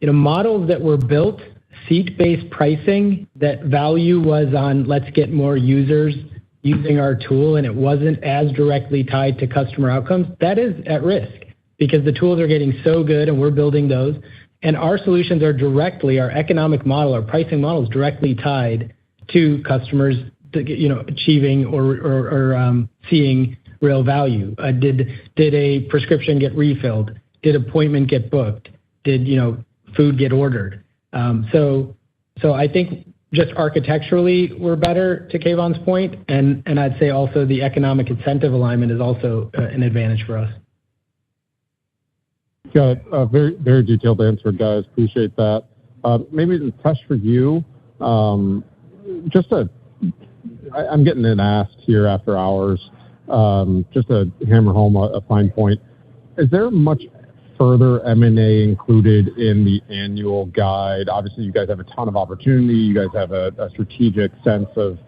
Speaker 5: Models that were built, seat-based pricing, that value was on let's get more users using our tool, and it wasn't as directly tied to customer outcomes, that is at risk because the tools are getting so good and we're building those. And our solutions are directly, our economic model, our pricing model is directly tied to customers, achieving or seeing real value. Did a prescription get refilled? Did appointment get booked? Did food get ordered? So I think just architecturally we're better, to Kayvon's point, and I'd say also the economic incentive alignment is also an advantage for us.
Speaker 10: Got it. Very, very detailed answer, guys. Appreciate that. Maybe the test for you. I'm getting it asked here after hours. Just to hammer home a fine point. Is there much further M&A included in the annual guide? Obviously, you guys have a ton of opportunity. You guys have a strategic sense of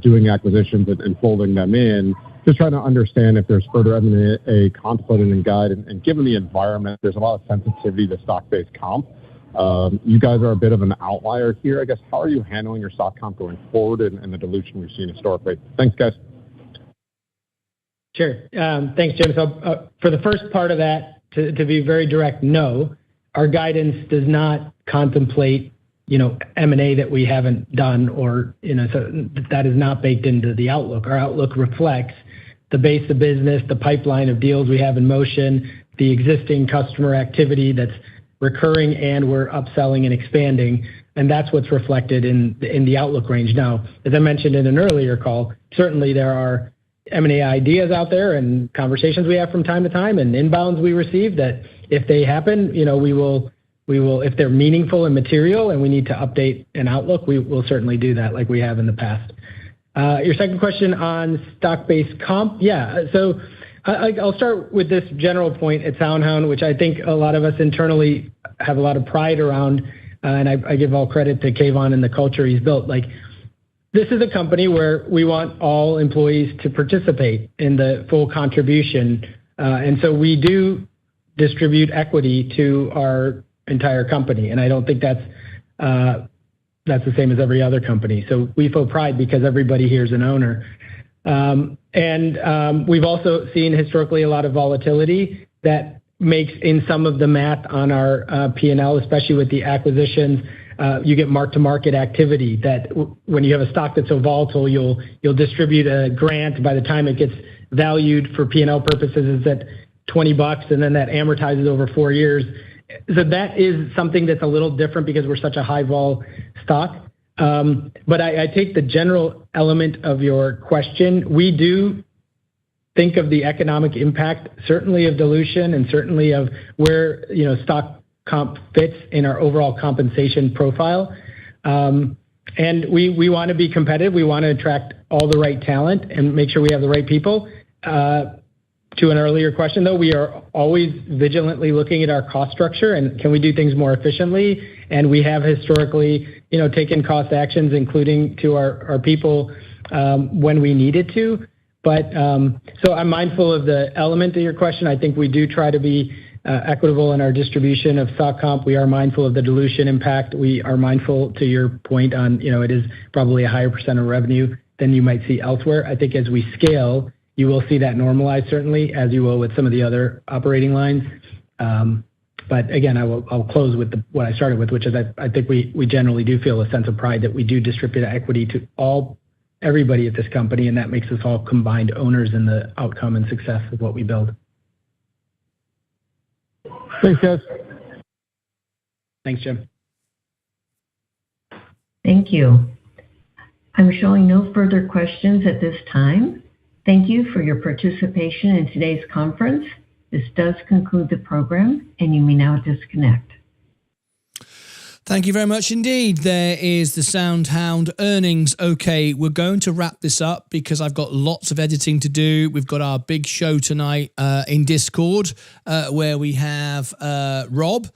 Speaker 10: doing acquisitions and folding them in. Just trying to understand if there's further M&A contemplated in guide. And given the environment, there's a lot of sensitivity to stock-based comp. You guys are a bit of an outlier here. I guess, how are you handling your stock comp going forward and the dilution we've seen historically? Thanks, guys.
Speaker 5: Sure. Thanks, Jim. So for the first part of that, to be very direct, no. Our guidance does not contemplate M&A that we haven't done or so that is not baked into the outlook. Our outlook reflects the base of business, the pipeline of deals we have in motion, the existing customer activity that's recurring, and we're upselling and expanding, and that's what's reflected in the outlook range. Now, as I mentioned in an earlier call, certainly there are M&A ideas out there and conversations we have from time to time and inbounds we receive that if they happen, we will, if they're meaningful and material and we need to update an outlook, we will certainly do that like we have in the past. Your second question on stock-based comp. Yeah. So I'll start with this general point at SoundHound, which I think a lot of us internally have a lot of pride around, and I give all credit to Kayvon and the culture he's built. Like, this is a company where we want all employees to participate in the full contribution, and so we do distribute equity to our entire company, and I don't think that's the same as every other company. So we feel pride because everybody here is an owner. And we've also seen historically a lot of volatility that makes in some of the math on our P&L, especially with the acquisitions. You get mark-to-market activity that when you have a stock that's so volatile, you'll distribute a grant. By the time it gets valued for P&L purposes, it's at $20, and then that amortizes over 4 years. So that is something that's a little different because we're such a high vol stock. But I take the general element of your question. We do think of the economic impact, certainly of dilution and certainly of where stock comp fits in our overall compensation profile. And we want to be competitive. We want to attract all the right talent and make sure we have the right people. To an earlier question, though, we are always vigilantly looking at our cost structure and can we do things more efficiently? And we have historically, taken cost actions, including to our people when we needed to. But so I'm mindful of the element of your question. I think we do try to be equitable in our distribution of stock comp. We are mindful of the dilution impact. We are mindful, to your point, on it is probably a higher percent of revenue than you might see elsewhere. I think as we scale, you will see that normalize, certainly, as you will with some of the other operating lines. But again, I'll close with what I started with, which is I think we generally do feel a sense of pride that we do distribute equity to everybody at this company, and that makes us all combined owners in the outcome and success of what we build.
Speaker 10: Thanks, guys.
Speaker 5: Thanks, Jim.
Speaker 2: Thank you. I'm showing no further questions at this time. Thank you for your participation in today's conference. This does conclude the program, and you may now disconnect.
Speaker 1: Thank you very much indeed. There is the SoundHound earnings. Okay, we're going to wrap this up because I've got lots of editing to do. We've got our big show tonight in Discord where we have Rob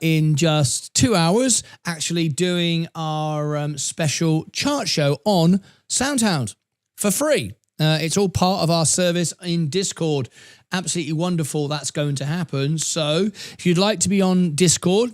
Speaker 1: in just 2 hours actually doing our special chart show on SoundHound for free. It's all part of our service in Discord. Absolutely wonderful that's going to happen. So if you'd like to be on Discord,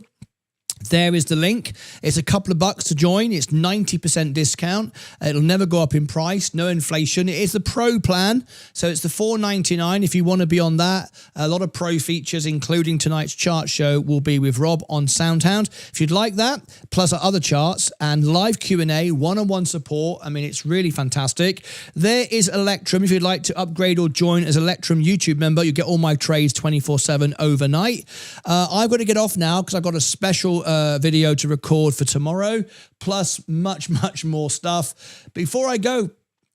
Speaker 1: there is the link. It's a couple of bucks to join. It's 90% discount. It'll never go up in price. No inflation. It is the pro plan. So it's the $4.99 if you want to be on that. A lot of pro features, including tonight's chart show, will be with Rob on SoundHound. If you'd like that, plus our other charts and live Q&A, one-on-one support. I mean, it's really fantastic. There is Electrum. If you'd like to upgrade or join as Electrum YouTube member, you get all my trades 24/7 overnight. I've got to get off now because I've got a special video to record for tomorrow, plus much more stuff. Before I go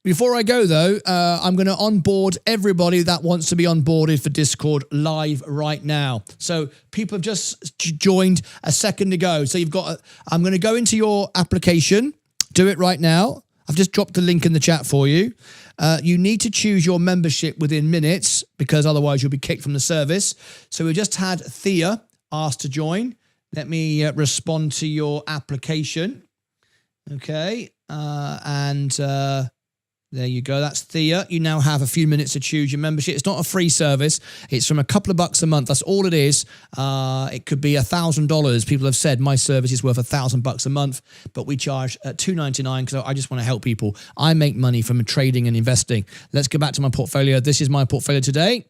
Speaker 1: though, I'm going to onboard everybody that wants to be onboarded for Discord live right now. So people have just joined a second ago. So you've got, I'm going to go into your application, do it right now. I've just dropped the link in the chat for you. You need to choose your membership within minutes because otherwise you'll be kicked from the service. So we just had Thea asked to join. Let me respond to your application. Okay. There you go. That's Thea. You now have a few minutes to choose your membership. It's not a free service. It's from a couple of bucks a month. That's all it is. It could be $1,000. People have said my service is worth $1,000 a month, but we charge $2.99 because I just want to help people. I make money from trading and investing. Let's go back to my portfolio. This is my portfolio today.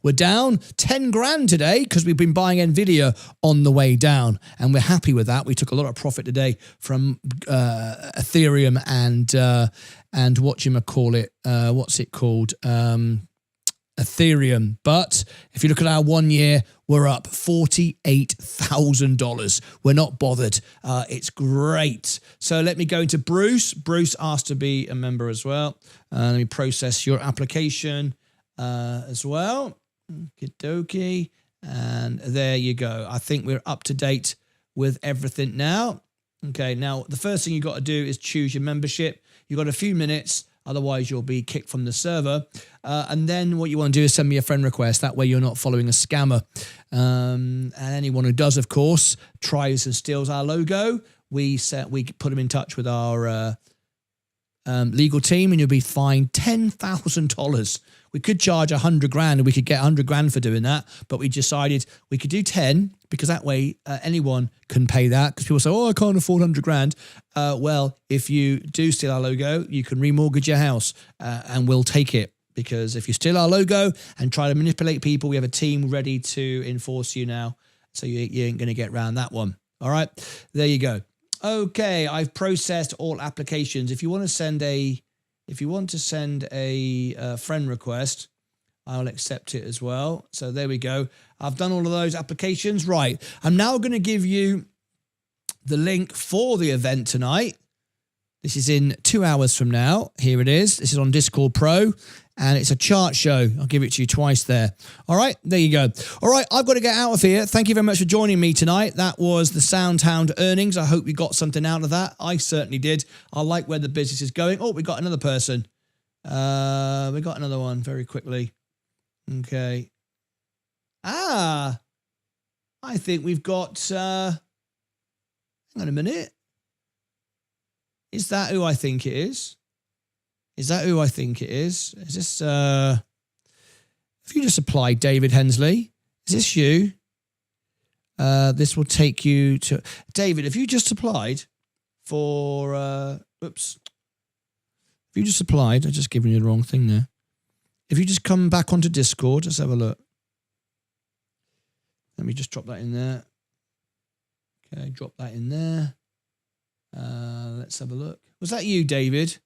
Speaker 1: We're down 10 grand today because we've been buying Nvidia on the way down, and we're happy with that. We took a lot of profit today from Ethereum and whatchamacallit, what's it called? Ethereum. But if you look at our 1 year, we're up $48,000. We're not bothered. It's great. So let me go into Bruce. Bruce asked to be a member as well. Let me process your application as well. Okie dokie. And there you go. I think we're up to date with everything now. Okay, now the first thing you've got to do is choose your membership. You've got a few minutes, otherwise you'll be kicked from the server. And then what you want to do is send me a friend request. That way you're not following a scammer. And anyone who does, of course, tries and steals our logo, we put them in touch with our legal team, and you'll be fined $10,000. We could charge 100 grand and we could get 100 grand for doing that, but we decided we could do 10 because that way anyone can pay that, because people say, oh, I can't afford 100 grand. Well, if you do steal our logo, you can remortgage your house and we'll take it, because if you steal our logo and try to manipulate people, we have a team ready to enforce you now. So you ain't going to get around that one. All right, there you go. Okay, I've processed all applications. If you want to send a friend request, I'll accept it as well. So there we go. I've done all of those applications. Right. I'm now going to give you the link for the event tonight. This is in 2 hours from now. Here it is. This is on Discord Pro, and it's a chart show. I'll give it to you twice there. All right, there you go. All right, I've got to get out of here. Thank you very much for joining me tonight. That was the SoundHound earnings. I hope you got something out of that. I certainly did. I like where the business is going. Oh, we got another person. We got another one very quickly. Okay. I think we've got, hang on a minute. Is that who I think it is? Is that who I think it is? Is this, have you just applied, David Hensley? Is this you? This will take you to, David, have you just applied for, oops. If you just applied, I've just given you the wrong thing there. If you just come back onto Discord, let's have a look. Let me just drop that in there. Okay, drop that in there. Let's have a look. Was that you, David?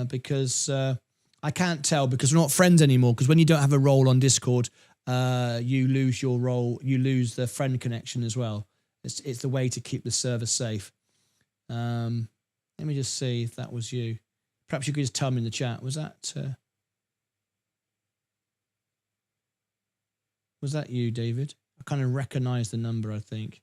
Speaker 1: Because I can't tell because we're not friends anymore. Because when you don't have a role on Discord, you lose your role. You lose the friend connection as well. It's the way to keep the server safe. Let me just see if that was you. Perhaps you could just tell me in the chat. Was that you, David? I kind of recognize the number, I think.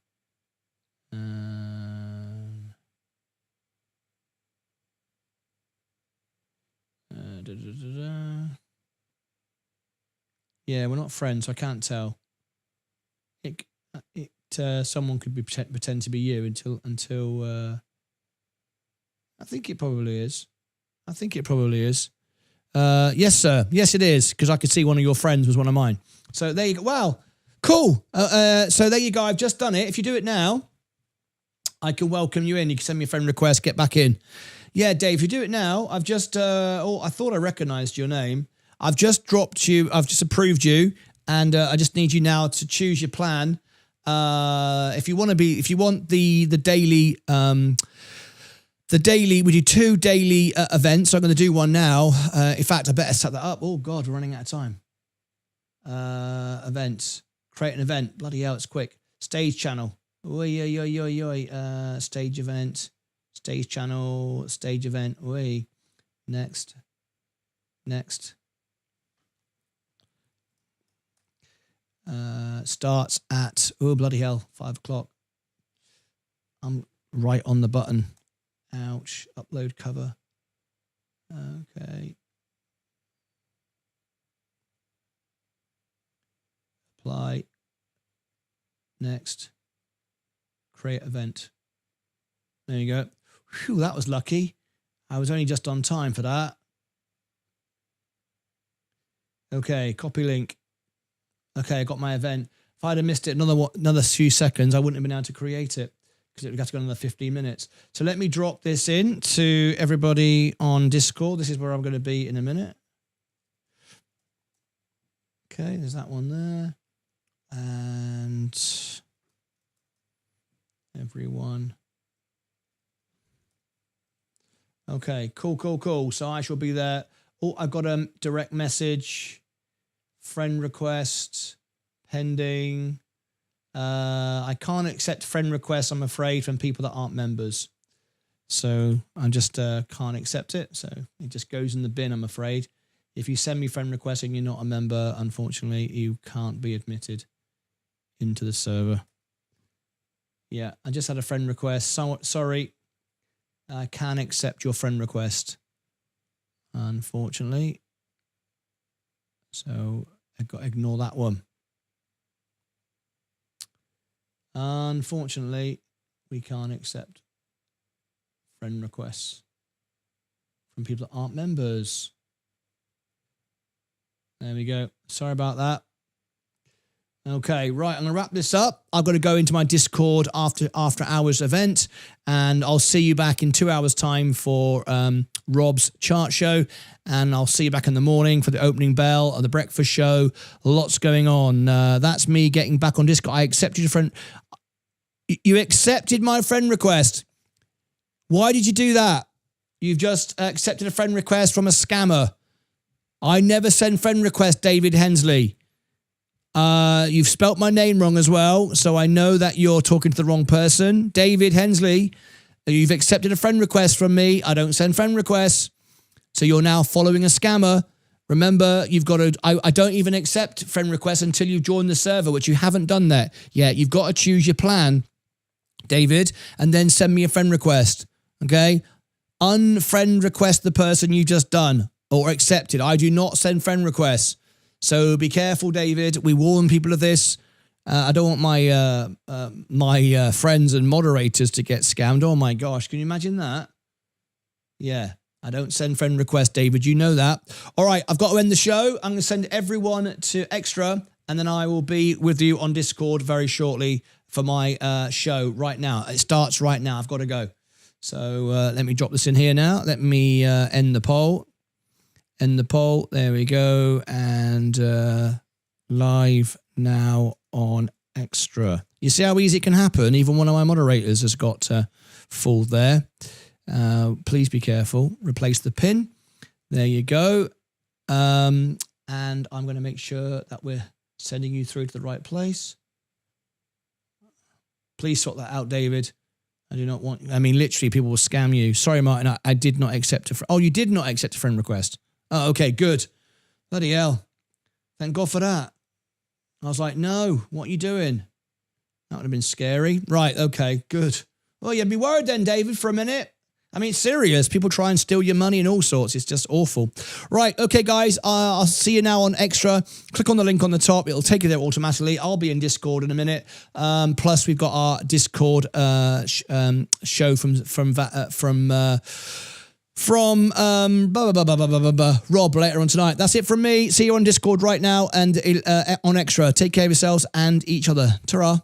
Speaker 1: Yeah, we're not friends, so I can't tell. Someone could pretend to be you until I think it probably is. Yes, sir. Yes, it is, because I could see one of your friends was one of mine. So there you go. Wow, cool. So there you go. I've just done it. If you do it now, I can welcome you in. You can send me a friend request, get back in. Yeah, Dave, if you do it now, I've just, I thought I recognized your name. I've just dropped you, I've just approved you, and I just need you now to choose your plan. If you want the daily, we do 2 daily events. So I'm going to do one now. In fact, I better set that up. Oh God, we're running out of time. Events, create an event. Bloody hell, it's quick. Stage channel. Stage event. Stage channel, stage event. Next. Starts at, oh bloody hell, 5 o'clock. I'm right on the button. Ouch. Upload cover. Okay. Apply. Next. Create event. There you go. Whew, that was lucky. I was only just on time for that. Okay, copy link. Okay, I got my event. If I'd have missed it another few seconds, I wouldn't have been able to create it because it would have to go another 15 minutes. So let me drop this in to everybody on Discord. This is where I'm going to be in a minute. Okay, there's that one there. And everyone. Okay, cool. So I shall be there. Oh, I've got a direct message, friend request, pending. I can't accept friend requests, I'm afraid, from people that aren't members. So I just can't accept it. So it just goes in the bin, I'm afraid. If you send me friend requests and you're not a member, unfortunately, you can't be admitted into the server. Yeah, I just had a friend request. So, sorry. I can't accept your friend request, unfortunately. So I've got to ignore that one. Unfortunately, we can't accept friend requests from people that aren't members. There we go. Sorry about that. Okay, right, I'm going to wrap this up. I've got to go into my Discord after hours event, and I'll see you back in 2 hours' time for Rob's chart show, and I'll see you back in the morning for the opening bell of the breakfast show. Lots going on. That's me getting back on Discord. I accepted your friend. You accepted my friend request. Why did you do that? You've just accepted a friend request from a scammer. I never send friend requests, David Hensley. You've spelt my name wrong as well, so I know that you're talking to the wrong person. David Hensley, you've accepted a friend request from me. I don't send friend requests. So you're now following a scammer. Remember, you've got to, I don't even accept friend requests until you've joined the server, which you haven't done that yet. You've got to choose your plan, David, and then send me a friend request, okay? Unfriend request the person you've just done or accepted. I do not send friend requests. So be careful, David. We warn people of this. I don't want my friends and moderators to get scammed. Oh my gosh, can you imagine that? Yeah, I don't send friend requests, David. You know that. All right, I've got to end the show. I'm going to send everyone to Extra, and then I will be with you on Discord very shortly for my show right now. It starts right now. I've got to go. So let me drop this in here now. Let me end the poll. End the poll. There we go. And live now on Extra. You see how easy it can happen? Even one of my moderators has got fooled there. Please be careful. Replace the pin. There you go. And I'm going to make sure that we're sending you through to the right place. Please sort that out, David. I do not want, I mean, literally people will scam you. Sorry, Martin, I did not accept a friend. Oh, you did not accept a friend request. Oh, okay, good. Bloody hell. Thank God for that. I was like, no, what are you doing? That would have been scary. Right, okay, good. Well, you'd be worried then, David, for a minute. I mean, it's serious. People try and steal your money and all sorts. It's just awful. Right, okay, guys, I'll see you now on Extra. Click on the link on the top. It'll take you there automatically. I'll be in Discord in a minute. Plus, we've got our Discord show from Rob later on tonight. That's it from me. See you on Discord right now and on Extra. Take care of yourselves and each other. Ta-ra.